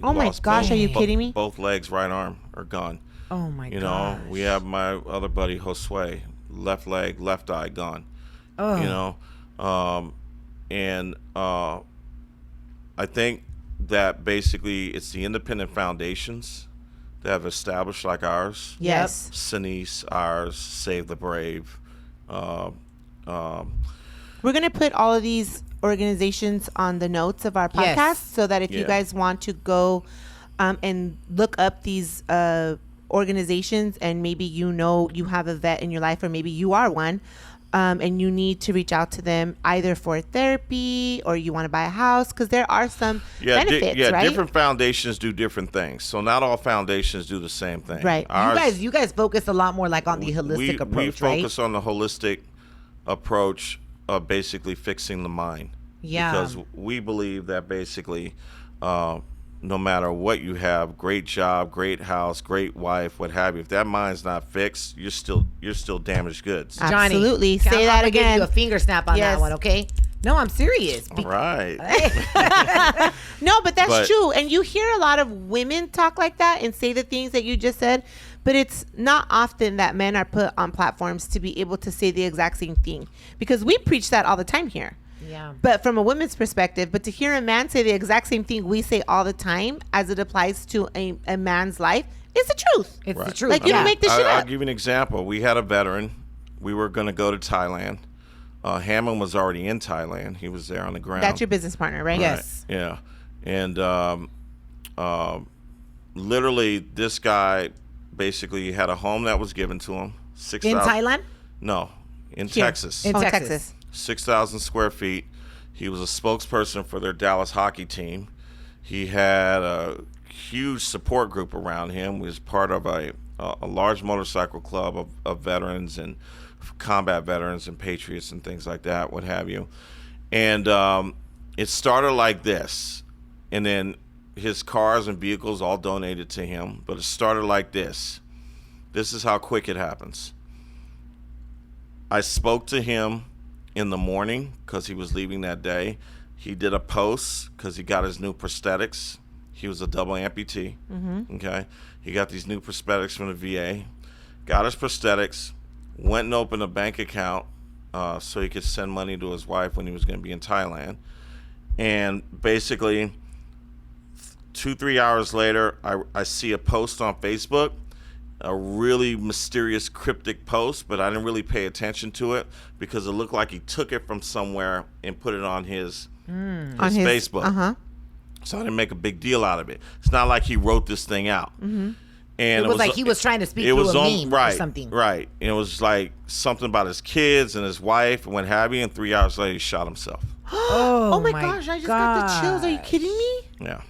Oh my Lost gosh, both- are you bo- kidding me? Both legs, right arm are gone. Oh my god. You know, we have my other buddy Josue, left leg, left eye gone. Oh. You know, I think that basically it's the independent foundations that have established like ours. Yes. Sinise, ours, Save the Brave. We're going to put all of these organizations on the notes of our podcast, Yes. so that if you Yeah. guys want to go and look up these organizations, and maybe you have a vet in your life, or maybe you are one, and you need to reach out to them either for therapy, or you want to buy a house, because there are some benefits, right? Different foundations do different things. So not all foundations do the same thing. Right. You guys focus a lot more like on the holistic approach, we right? focus on the holistic approach of basically fixing the mind. Yeah. Because we believe that basically, no matter what you have, great job, great house, great wife, what have you, if that mind's not fixed, you're still damaged goods. Johnny, Absolutely. I'm Say that gonna again. Give you a finger snap on Yes. that one, okay? No, I'm serious. All right. No, but that's But- true. And you hear a lot of women talk like that and say the things that you just said, but it's not often that men are put on platforms to be able to say the exact same thing, because we preach that all the time here. Yeah. But from a woman's perspective, but to hear a man say the exact same thing we say all the time as it applies to a man's life is the truth. It's the Right. truth. Like, you don't make this shit I'll up. give you an example. We had a veteran. We were going to go to Thailand. Hammond was already in Thailand. He was there on the ground. That's your business partner, right? Yes. Yeah. And literally, this guy basically had a home that was given to him. In Thailand? No, in Here. Texas. In Oh, Texas. Texas. 6,000 square feet. He was a spokesperson for their Dallas hockey team. He had a huge support group around him. He was part of a large motorcycle club of veterans and combat veterans and patriots and things like that, what have you. And it started like this. And then his cars and vehicles all donated to him. But it started like this. This is how quick it happens. I spoke to him in the morning because he was leaving that day. He did a post because he got his new prosthetics. He was a double amputee. Okay. He got these new prosthetics from the VA. Got his prosthetics. Went and opened a bank account so he could send money to his wife when he was going to be in Thailand. And basically, 2-3 hours later, I see a post on Facebook, a really mysterious, cryptic post, but I didn't really pay attention to it because it looked like he took it from somewhere and put it on his Facebook. Uh-huh. So I didn't make a big deal out of it. It's not like he wrote this thing out. And It was like he was trying to speak through a meme or something. Right. And it was like something about his kids and his wife and what have you. And 3 hours later, he shot himself. Oh my gosh, I just got the chills. Are you kidding me? Yeah.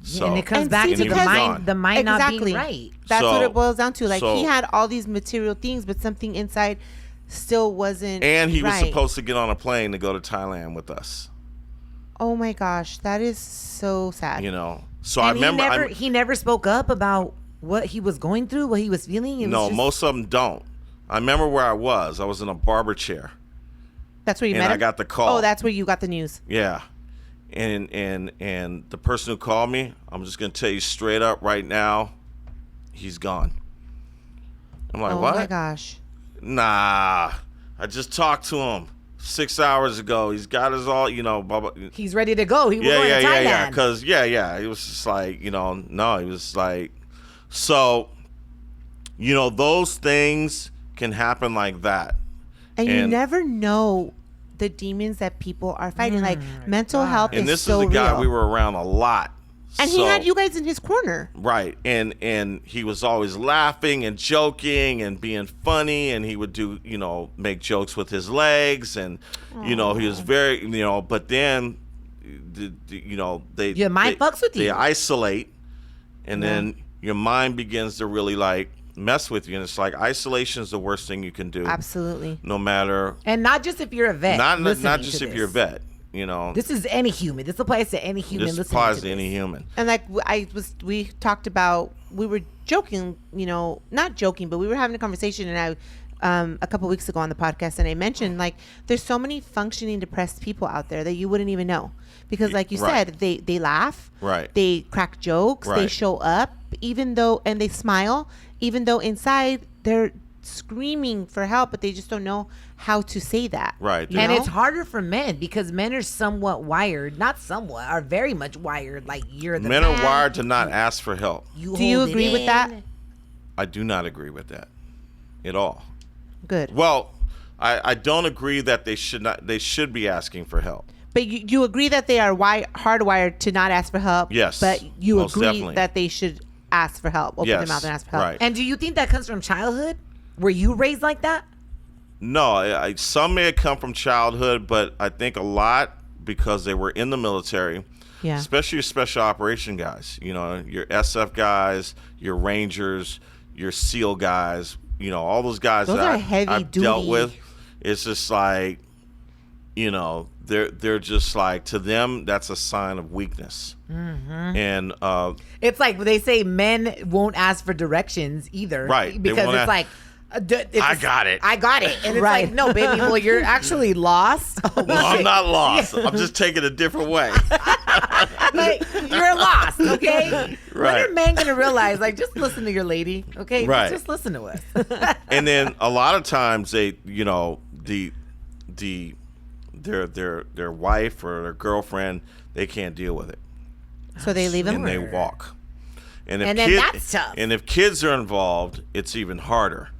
So, And it comes And back see, to the because- mind, not Exactly. being right. That's what So- it boils down to. Like, so- he had all these material things, but something inside still wasn't and he was right. supposed to get on a plane to go to Thailand with us. Oh my gosh, that is so sad. You know. So And I remember. he never spoke up about what he was going through, what he was feeling? It was No, just- most of them don't. I remember where I was. I was in a barber chair. That's where you And met I him? got the call. Oh, that's where you got the news. Yeah. And the person who called me, I'm just going to tell you straight up right now, he's gone. I'm like, Oh what? my gosh. Nah. I just talked to him 6 hours ago. He's got his all, blah, blah. He's ready to go. He was going to Thailand. Yeah. Because, he was just like, no, he was like, so, those things can happen like that. And you And- never know the demons that people are fighting. Like, mental health And is this so is a guy real. we were around a lot. And he had you guys in his corner. Right. And he was always laughing and joking and being funny, and he would do, make jokes with his legs, and he was very, but then they Your mind fucks with they you. isolate, and then your mind begins to really like mess with you, and it's like isolation is the worst thing you can do. Absolutely. No matter And not just if you're a vet. not listening just to if you're a this. vet, This is any human. This applies to any human this listening applies to to any this. human. And like we talked about, we were joking, not joking, but we were having a conversation, and a couple weeks ago on the podcast, and I mentioned like there's so many functioning depressed people out there that you wouldn't even know, because like you Right. said, they laugh, Right. they crack jokes, they Right. show up, and they smile, even though inside they're screaming for help, but they just don't know how to say that. Right. you And know? it's harder for men because men are somewhat wired, not somewhat, are very much wired. Like you're the Men man, are wired to not ask for help. You Do you hold it agree with in. that? I do not agree with that at all. Good. Well, I don't agree that they should be asking for help. But you agree that they are hardwired to not ask for help. Yes, But you most agree definitely. that they should ask for help. Open their Yes, mouth and ask for help. right. And do you think that comes from childhood? Were you raised like that? No, some may have come from childhood, but I think a lot because they were in the military, Yeah. especially your special operation guys, your SF guys, your Rangers, your SEAL guys, all those guys Those that are heavy I've dealt duty. with. It's just like, they're just like, to them, that's a sign of weakness. Mm-hmm. And It's like they say men won't ask for directions either. Right. They Because won't it's ask- like, I got it. I got it. And it's Right. like, no, baby, well, you're actually lost. no, I'm not lost. I'm just taking it a different way. Like, you're lost, okay? When Right. are men going to realize, like, just listen to your lady, okay? Right. Just listen to us. And then a lot of times they, their wife or their girlfriend, they can't deal with it, So they leave him. and they walk. And if And then that's tough. And if kids are involved, it's even harder,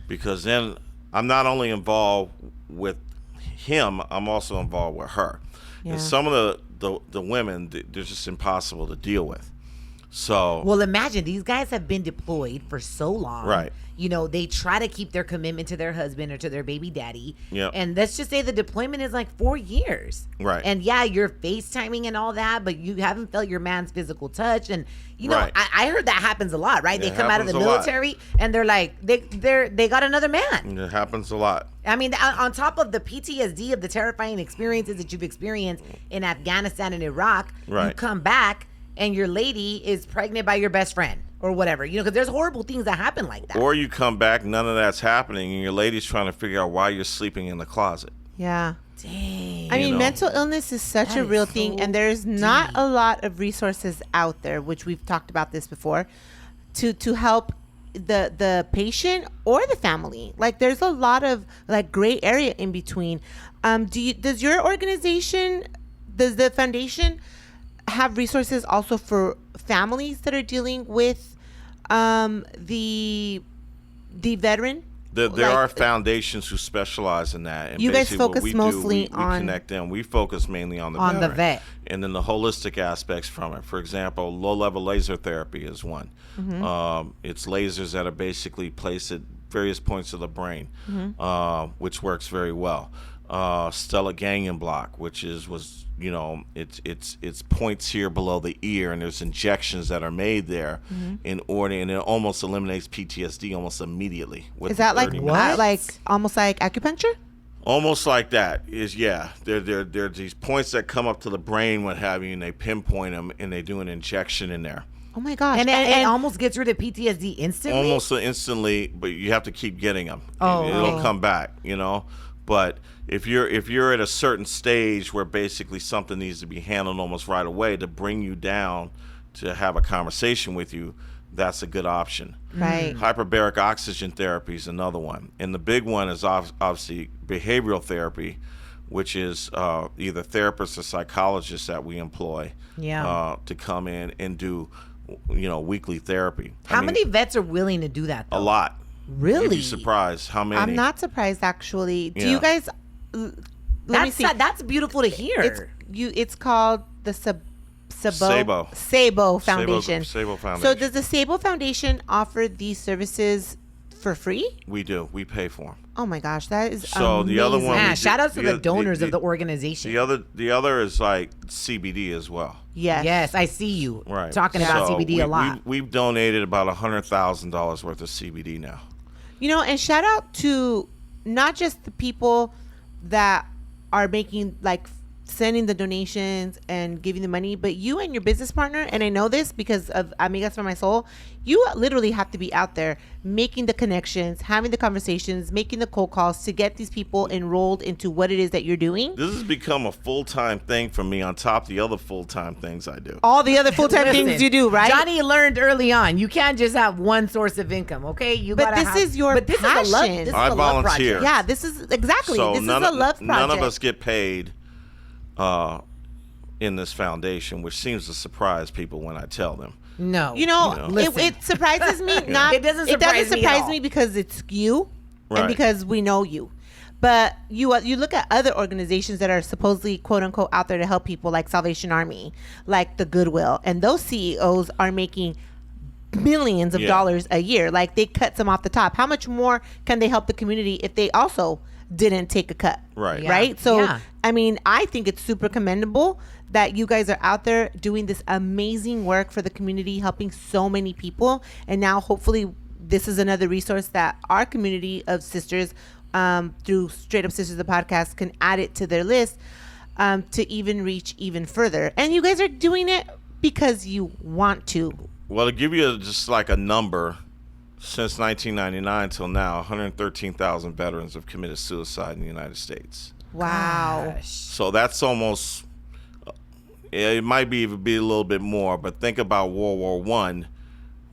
because then I'm not only involved with him, I'm also involved with her. Yeah. And some of the women, they're just impossible to deal with. So Well, imagine these guys have been deployed for so long. Right. They try to keep their commitment to their husband or to their baby daddy. Yep. And let's just say the deployment is like 4 years. Right. And yeah, you're FaceTiming and all that, but you haven't felt your man's physical touch. And Right. I heard that happens a lot, right? It They come out of the happens a lot. military and they're like they got another man. it happens a lot. I mean, on top of the PTSD of the terrifying experiences that you've experienced in Afghanistan and Iraq, you Right. come back and your lady is pregnant by your best friend or whatever, because there's horrible things that happen like that. Or you come back, none of that's happening, and your lady's trying to figure out why you're sleeping in the closet. Yeah. Dang. I mean, know. mental illness is such That a is real so thing, and there's not deep. a lot of resources out there, which we've talked about this before, to help the patient or the family. Like, there's a lot of like gray area in between. Does your organization, does the foundation have resources also for families that are dealing with the veteran? There Like, are foundations who specialize in that. And You guys basically what focus we do, mostly we on- connect them. We focus mainly on the On the veteran. vet. And then the holistic aspects from it. For example, low-level laser therapy is one. Mm-hmm. It's lasers that are basically placed at various points of the brain, Mm-hmm. which works very well. Stellar ganglion block, which was it's points here below the ear, and there's injections that are made there Mm-hmm. in order, and it almost eliminates PTSD almost immediately. Is that like 30 What? minutes. like almost like acupuncture? Almost like that is, yeah. There are these points that come up to the brain, what have you, and they pinpoint them, and they do an injection in there. Oh my gosh. And it almost gets rid of PTSD instantly? Almost instantly, but you have to keep getting them. Oh, It'll okay. come back, But if you're at a certain stage where basically something needs to be handled almost right away to bring you down to have a conversation with you, that's a good option. Right. Hyperbaric oxygen therapy is another one. And the big one is obviously behavioral therapy, which is either therapists or psychologists that we employ to come in and do, weekly therapy. How many vets are willing to do that, though? A lot. Really? You'd be surprised how many. I'm not surprised, actually. Do Yeah. you guys... let me see. That's beautiful to hear. It's called the Sabo. Sabo Foundation. Sabo Foundation. So does the Sabo Foundation offer these services for free? We do. We pay for them. Oh my gosh, that is So amazing. the other one, Yeah, we shout out to the- the donors the- of the organization. The other is like CBD as well. Yes. Yes, I see you Right. talking about So CBD a lot. We've donated about $100,000 worth of CBD now. And shout out to not just the people that are making, like, sending the donations and giving the money, but you and your business partner, and I know this because of Amigas for My Soul, you literally have to be out there making the connections, having the conversations, making the cold calls to get these people enrolled into what it is that you're doing. This has become a full-time thing for me on top of the other full-time things I do. All the other full-time Listen, things you do, right? Johnny learned early on, you can't just have one source of income, okay? But this is your But this passion. is a love, this is I a love volunteer. project. Yeah, this is exactly. So This is none a of- love project. None of us get paid in this foundation, which seems to surprise people when I tell them. No. It, it surprises me. Not It doesn't surprise me at all. me because it's you Right. and because we know you. But you look at other organizations that are supposedly quote unquote out there to help people, like Salvation Army, like the Goodwill, and those CEOs are making millions of dollars a year. Like, they cut some off the top. How much more can they help the community if they also didn't take a cut? Right. Yeah. Right. So Yeah. I mean, I think it's super commendable that you guys are out there doing this amazing work for the community, helping so many people. And now hopefully this is another resource that our community of sisters, through Straight Up Sisters, the podcast, can add it to their list to even reach even further. And you guys are doing it because you want to. Well, to give you just like a number, since 1999 till now, 113,000 veterans have committed suicide in the United States. Wow. So that's almost, it might be even be a little bit more, but think about World War One.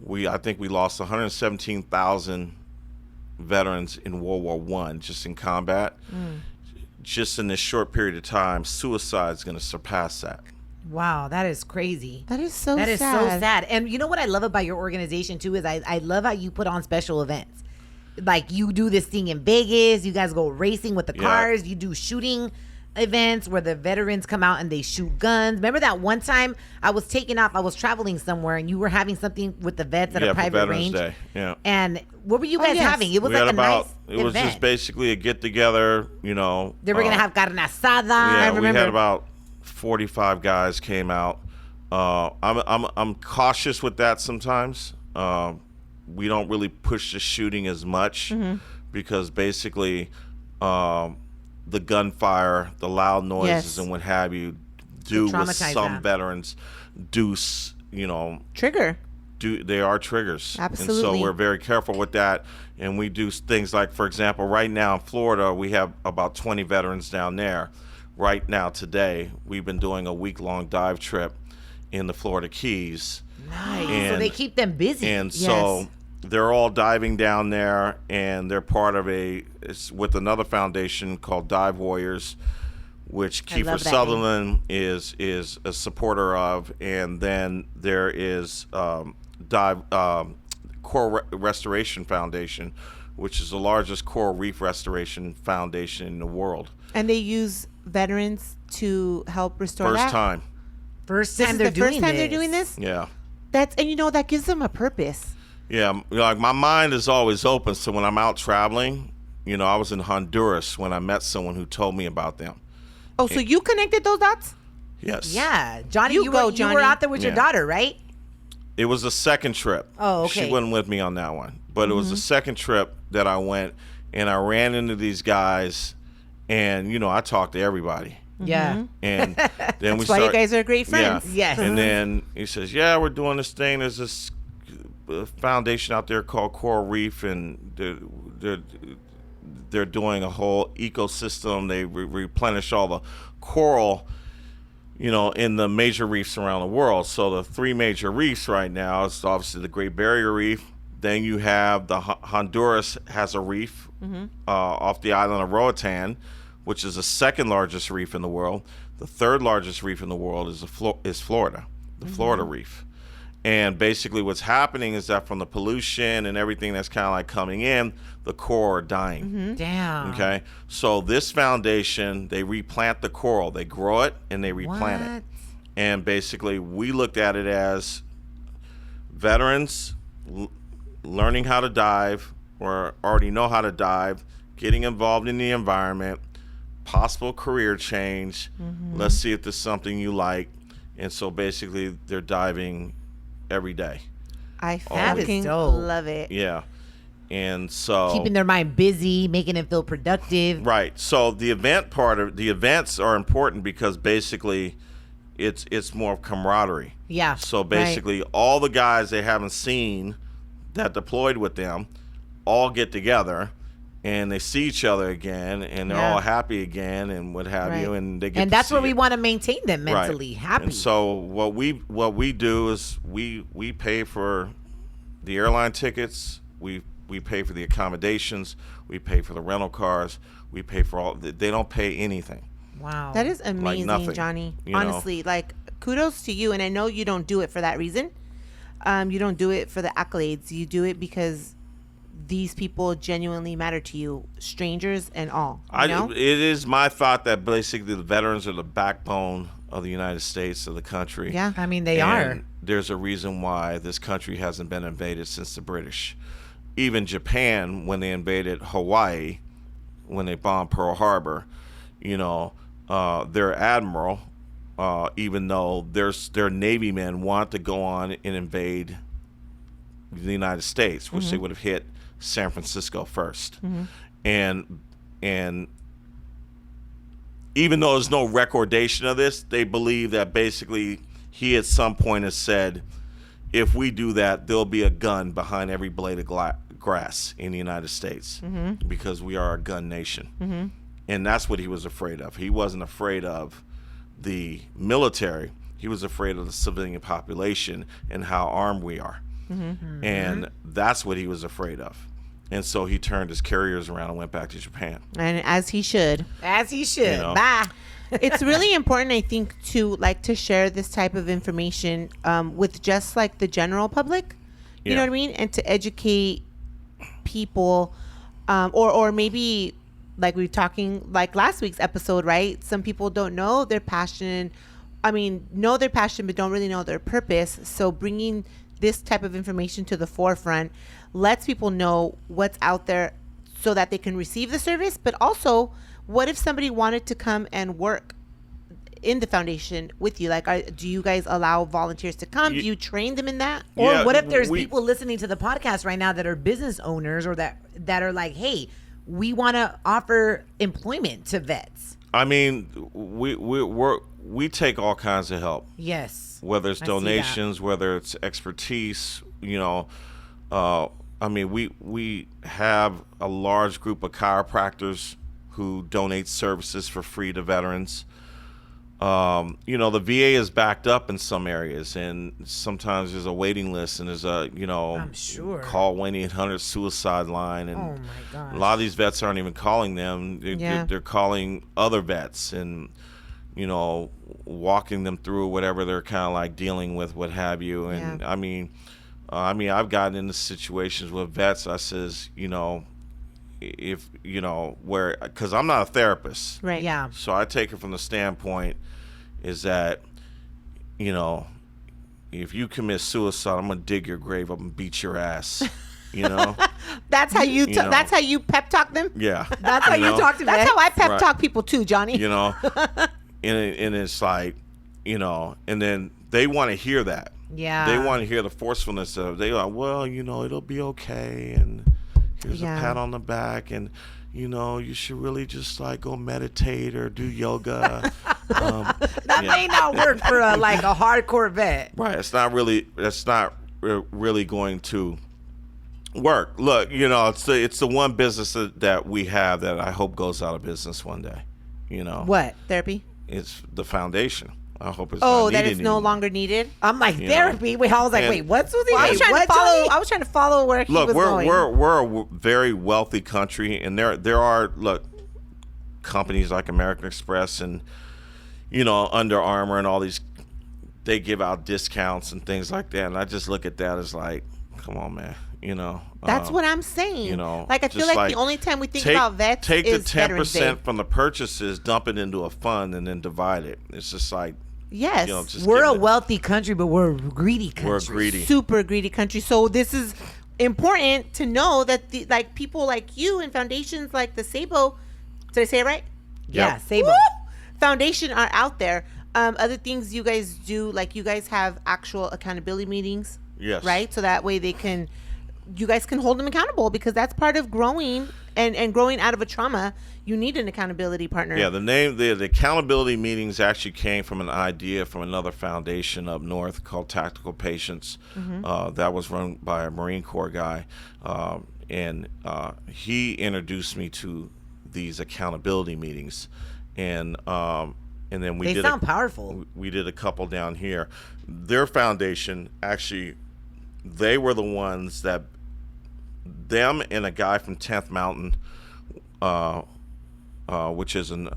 I think we lost 117,000 veterans in World War One just in combat. Just in this short period of time, suicide is going to surpass that. Wow, that is crazy. That is so That is so sad. sad. And you know what I love about your organization too is I love how you put on special events. Like, you do this thing in Vegas, you guys go racing with the Yeah. cars, you do shooting events where the veterans come out and they shoot guns. Remember that one time I was taking off, I was traveling somewhere and you were having something with the vets at Yeah, a for private Veterans range. Day. Yeah. And what were you guys yes. having? It was We like had a nice it was event. just basically a get together, They were gonna have carne asada. Yeah, I we remember. had about 45 guys came out. I'm cautious with that sometimes. We don't really push the shooting as much because basically the gunfire, the loud noises, Yes. and what have you, do with traumatize some them. veterans Trigger. they are triggers. And Absolutely. so we're very careful with that. And we do things like, for example, right now in Florida, we have about 20 veterans down there. Right now, today, we've been doing a week-long dive trip in the Florida Keys. Nice. So And- they keep them busy. And so they're all diving down there, and they're part of it's with another foundation called Dive Warriors, which I Kiefer love that Sutherland is a supporter of. And then there is Coral Restoration Foundation, which is the largest coral reef restoration foundation in the world. And they use veterans to help restore First that. time. First This time is they're the doing first time this. they're doing this. Yeah. That gives them a purpose. Yeah, like my mind is always open. So when I'm out traveling, I was in Honduras when I met someone who told me about them. Oh, so you connected those dots? Yes. Yeah, Johnny, You you go, were Johnny. out there with your Yeah. daughter, right? It was the second trip. Oh, okay. She wasn't with me on that one. But it was the second trip that I went, and I ran into these guys, and, I talked to everybody. Yeah. And then we That's why you start. guys are great friends. Yes. And then he says, "Yeah, we're doing this thing. There's this foundation out there called Coral Reef, and they're doing a whole ecosystem. They replenish all the coral, in the major reefs around the world. So the three major reefs right now is obviously the Great Barrier Reef. Then you have the Honduras has a reef off the island of Roatan, which is the second largest reef in the world. The third largest reef in the world is Florida, the Florida Reef. And basically what's happening is that from the pollution and everything that's kind of like coming in, the coral are dying. Damn. Okay, so this foundation, they replant the coral. They grow it and they replant What? it. And basically we looked at it as veterans learning how to dive or already know how to dive, getting involved in the environment, possible career change. Let's see if there's something you like. And so basically they're diving every day. I That is fucking dope. love it. Yeah. And so Keeping their mind busy, making it feel productive. right. So the events are important because basically it's more camaraderie. Yeah. So basically all the guys they haven't seen that deployed with them all get together and they see each other again and they're all happy again and what have you, and they get And to that's see where we it. want to maintain them mentally happy. And so what we do is we pay for the airline tickets, we pay for the accommodations, we pay for the rental cars, we pay for all. They don't pay anything. Wow. That is amazing, nothing, Johnny. you know? Honestly, like kudos to you. And I know you don't do it for that reason. You don't do it for the accolades. You do it because these people genuinely matter to you, strangers and all. You know? It is my thought that basically the veterans are the backbone of the United States, of the country. Yeah. I mean, they And are. there's a reason why this country hasn't been invaded since the British. Even Japan, when they invaded Hawaii, when they bombed Pearl Harbor, their admiral, even though their Navy men want to go on and invade the United States, which they would have hit San Francisco first. And even though there's no recordation of this, they believe that basically he at some point has said, if we do that, there'll be a gun behind every blade of grass in the United States because we are a gun nation. And that's what he was afraid of. He wasn't afraid of the military. He was afraid of the civilian population and how armed we are. And that's what he was afraid of. And so he turned his carriers around and went back to Japan. And as he should. As he should. know. Bye. It's really important, I think, to share this type of information with just like the general public. You Yeah. know what I mean? And to educate people, or maybe like we were talking like last week's episode, right? Some people don't know their passion. Know their passion, but don't really know their purpose. So bringing this type of information to the forefront lets people know what's out there so that they can receive the service. But also, what if somebody wanted to come and work in the foundation with you? Like, do you guys allow volunteers to come? Do you train them in that? Or Yeah, what if there's we- people listening to the podcast right now that are business owners or that are like, hey, we want to offer employment to vets? I mean, we take all kinds of help. Yes. Whether it's I see that. donations, whether it's expertise, we have a large group of chiropractors who donate services for free to veterans. The VA is backed up in some areas, and sometimes there's a waiting list, and there's I'm sure. call 1-800 suicide line, and Oh my gosh. a lot of these vets aren't even calling them. They're calling other vets, and walking them through whatever they're kind of like dealing with, what have you. And Yeah. I've gotten into situations with vets. I says, if where, because I'm not a therapist, Right. Yeah. so I take it from the standpoint is that, if you commit suicide, I'm gonna dig your grave up and beat your ass. That's how you. You know. That's how you pep talk them. Yeah. That's how you know? talk to That's vets. how I pep Right. talk people too, Johnny. And it's like, and then they want to hear that. Yeah. They want to hear the forcefulness of. They like, well, it'll be okay, and here's Yeah. a pat on the back, and you should really just like go meditate or do yoga. That may not work for a hardcore vet. Right. That's not really going to work. Look, it's the one business that we have that I hope goes out of business one day. What? Therapy? It's the foundation. I hope it's Oh, not that needed it's no anymore. longer needed? I'm like, therapy? Wait, I was like, And- wait, what's with I was trying to follow. I was trying to follow where he Look, was going. we're a very wealthy country, and there are companies like American Express and Under Armour and all these. They give out discounts and things like that, and I just look at that as like, come on, man. That's what I'm saying. I feel just like the only time we think about vets take is the Veterans Day. 10% from the purchases, dump it into a fund, and then divide it. It's just like, Yes. just We're a giving it- wealthy country, but we're a greedy country. We're greedy. Super greedy country. So this is important to know that people like you and foundations like the Sabo, did I say it right? Yeah, Yep. Sable. Woo! Foundation are out there. Other things you guys do, like you guys have actual accountability meetings. Yes. Right? So that way you guys can hold them accountable, because that's part of growing and growing out of a trauma. You need an accountability partner. Yeah, the accountability meetings actually came from an idea from another foundation up north called Tactical Patience. That was run by a Marine Corps guy, and he introduced me to these accountability meetings, and then They sound powerful. We did a couple down here. Their foundation actually, they were the ones that, them and a guy from 10th Mountain, which is an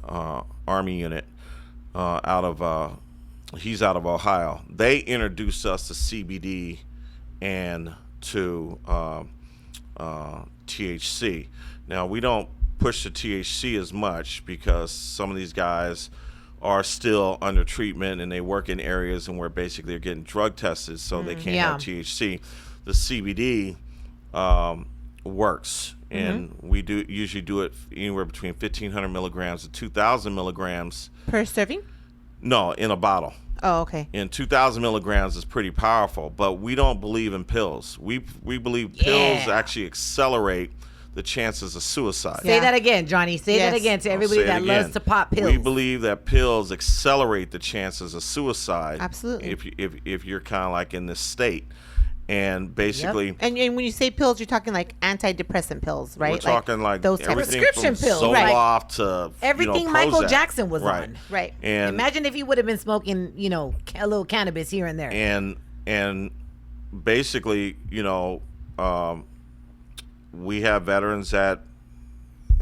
Army unit he's out of Ohio. They introduced us to CBD and to THC. Now, we don't push the THC as much because some of these guys are still under treatment and they work in areas and where basically they're getting drug tested, so they can't have THC. The CBD works, and we usually do it anywhere between 1,500 milligrams to 2,000 milligrams. Per serving? No, in a bottle. Oh, okay. And 2,000 milligrams is pretty powerful, but we don't believe in pills. We believe pills actually accelerate the chances of suicide. Say that again, Johnny. Say that Yes. again to I'll everybody say it that again. loves to pop pills. We believe that pills accelerate the chances of suicide. Absolutely. If you're kind of like in this state, and basically And when you say pills, you're talking like antidepressant pills, right? we're talking like those types of everything prescription from pills, Zoloft to Everything Michael Prozac. Jackson was right. on. Right. And Imagine if he would have been smoking, a little cannabis here and there. and basically, we have veterans that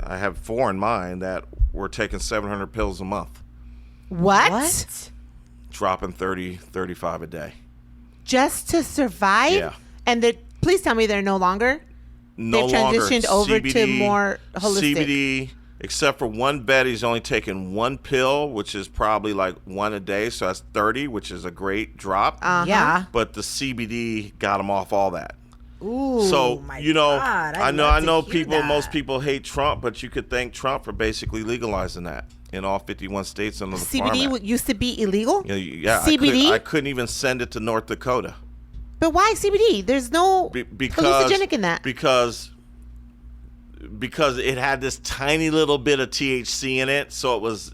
I have 4 in mind that were taking 700 pills a month, What? dropping 30, 35 a day. Just to survive? Yeah. And please tell me they're no longer. No They've longer. transitioned over to CBD, more holistic. CBD, except for one vet, he's only taking 1 pill, which is probably like 1 a day, so that's 30, which is a great drop. Yeah. But the CBD got him off all that. Ooh, So my I God. I'd know love to hear people. that. Most people hate Trump, but you could thank Trump for basically legalizing that in all 51 states under the Farm CBD Act. used to be illegal? Yeah, CBD? I couldn't even send it to North Dakota But why CBD? There's no because hallucinogenic in that. because it had this tiny little bit of THC in it, so it was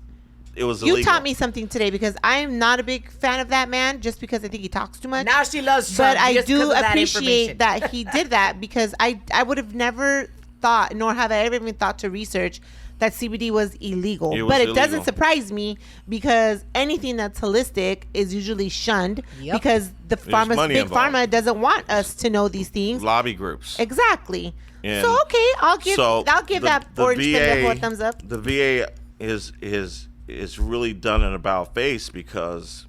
illegal. You taught me something today, because I'm not a big fan of that man, just because I think he talks too much. Now she loves Trump. But I just 'cause do of that appreciate information. that he did that, because I would have never thought, nor have I ever even thought to research that CBD was illegal. It was but it illegal. doesn't surprise me, because anything that's holistic is usually shunned, Yep. because the money big involved. pharma doesn't want us to know these things. Lobby groups. Exactly. And So okay, I'll give the- that the orange VA, pendejo a thumbs up. The VA is really done an about face because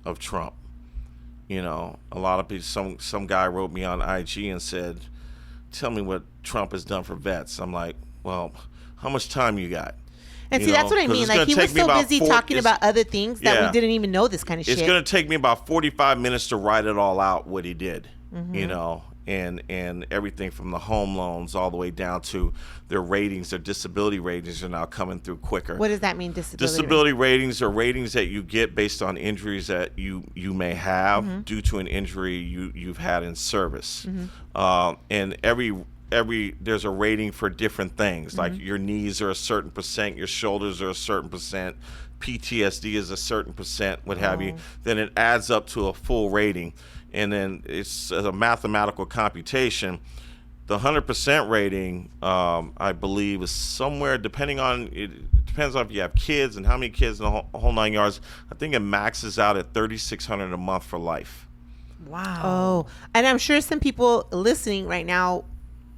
of Trump. A lot of people. Some guy wrote me on IG and said, "Tell me what Trump has done for vets." I'm like, "Well, how much time you got?" And You see, that's know, what I 'cause mean. it's Like, gonna he was take me so about busy talking about other things that Yeah. we didn't even know this kind of It's shit. going to take me about 45 minutes to write it all out, what he did, Mm-hmm. and everything from the home loans all the way down to their ratings. Their disability ratings are now coming through quicker. What does that mean, disability? Disability ratings are ratings that you get based on injuries that you may have Mm-hmm. due to an injury you've had in service. And every there's a rating for different things. Like your knees are a certain percent, your shoulders are a certain percent, PTSD is a certain percent, what have you. Then it adds up to a full rating, and then it's a mathematical computation. The 100% rating, I believe, is somewhere, depending on, it depends on if you have kids and how many kids in the whole 9 yards. I think it maxes out at $3,600 a month for life. Wow. Oh, and I'm sure some people listening right now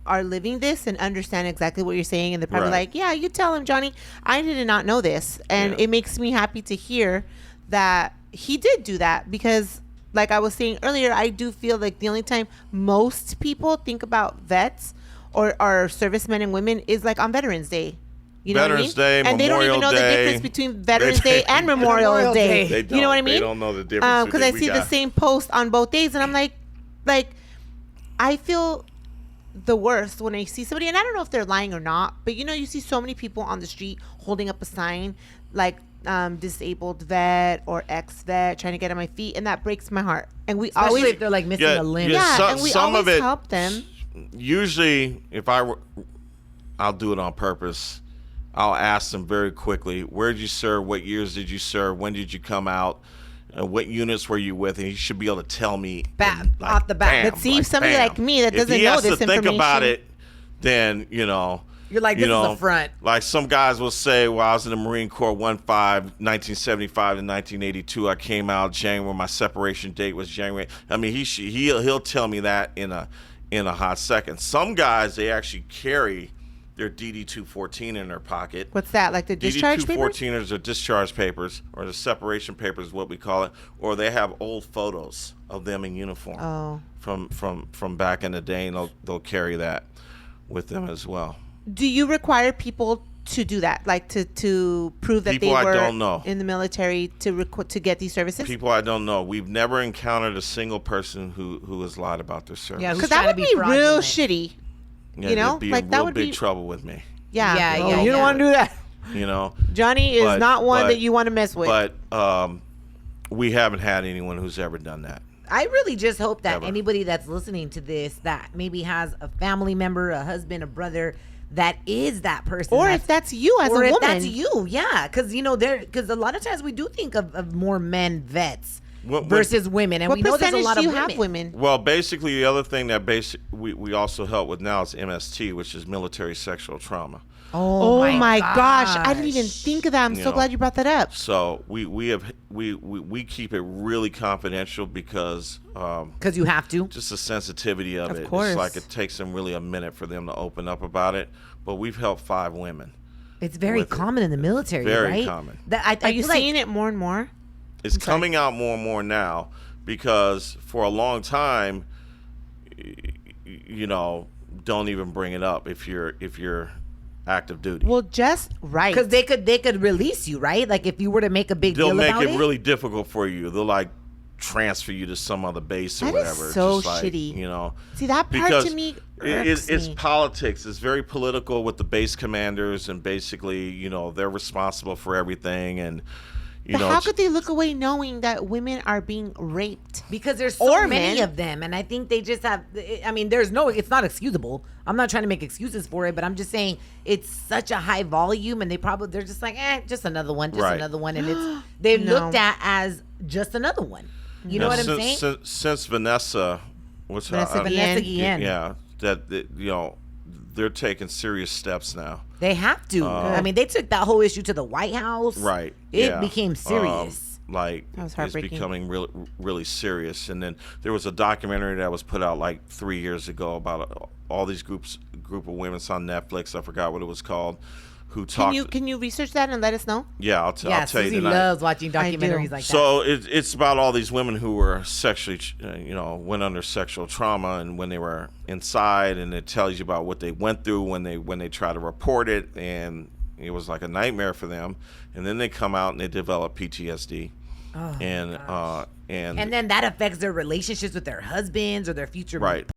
are living this and understand exactly what you're saying, and they're probably Right. like, yeah, you tell him, Johnny, I did not know this. And Yeah. it makes me happy to hear that he did do that, because like I was saying earlier, I do feel like the only time most people think about vets or servicemen and women is like on Veterans Day. You know Veterans what I mean? Day, and they don't even Memorial know the Day. difference between Veterans Day and Memorial Day. They You know what I don't. mean? They don't know the difference. Because I see the same post on both days, and I'm like, I feel the worst when I see somebody, and I don't know if they're lying or not, but you see so many people on the street holding up a sign like disabled vet or ex-vet, trying to get on my feet, and that breaks my heart. And we Especially always, if they're like missing a limb. and we some of always it- help them. Usually, if I'll do it on purpose. I'll ask them very quickly, where did you serve? What years did you serve? When did you come out? What units were you with? And he should be able to tell me Off the bat. bam, But see, somebody bam. like me that If doesn't he know has this to think about information- it, then You're like, this is a front. Like some guys will say, well, I was in the Marine Corps 1975 to 1982. I came out January. My separation date was January. I mean, he'll tell me that in a hot second. Some guys, they actually carry their DD-214 in their pocket. What's that? Like the discharge papers? DD-214ers are discharge papers, or the separation papers, what we call it, or they have old photos of them in uniform from back in the day, and they'll carry that with them as well. Do you require people to do that, like to prove that People they I were don't know. in the military to get these services? People I don't know. We've never encountered a single person who has lied about their service. Yeah, Because trying that to would be be real fraudulent. shitty. Yeah, you know, there'd be like in that real would big be trouble with me. Yeah, Yeah, no, yeah, you don't yeah. want to do that. You know, Johnny is But- not one but- that you want to mess with. but we haven't had anyone who's ever done that. I really just hope that Ever. anybody that's listening to this that maybe has a family member, a husband, a brother that is that person. or if that's you as a or if woman, that's you, yeah, because because a lot of times we do think of more men vets versus women, and what we know there's a percentage lot do of you women. have women? Well, basically, the other thing that we also help with now is MST, which is military sexual trauma. Oh my gosh, I didn't even think of that. I'm You so know. glad you brought that up. So we keep it really confidential because Because you have to. just the sensitivity of it. course. It's like it takes them really a minute for them to open up about it. But we've helped 5 women. It's very with it. common in the military, Very right? common. I Are you feel like- seeing it more and more? It's coming out more and more now because for a long time, don't even bring it up if you're active duty. Well, just right. Because they could release you, right? Like if you were to make a big They'll deal make about it really difficult for you. They'll like transfer you to some other base or That is whatever. so Just like, shitty. See, that part because to me it's irks me. politics. It's very political with the base commanders, and basically, they're responsible for everything. And But how could they look away knowing that women are being raped? because there's so Or many men. of them, and I think they just have. I mean, it's not excusable. I'm not trying to make excuses for it, but I'm just saying it's such a high volume, and they're just like, just another one, Right. another one, and it's they're No. looked at as just another one. You know what I'm saying? Since Vanessa, what's her? Vanessa Vanessa Guillen. Guillen. Yeah, they're taking serious steps now. They have to. I mean, they took that whole issue to the White House. Right. It yeah. became serious. Like That was it's heartbreaking. becoming really, really serious. And then there was a documentary that was put out like 3 years ago about all these group of women. It's on Netflix. I forgot what it was called. Who talked? Can you research that and let us know? Yeah, I'll Yeah, tell you Susie tonight. loves watching I do. documentaries like that. So it's about all these women who were sexually, went under sexual trauma, and when they were inside, and it tells you about what they went through when they try to report it, and it was like a nightmare for them. And then they come out and they develop PTSD, and And then that affects their relationships with their husbands or their future Right.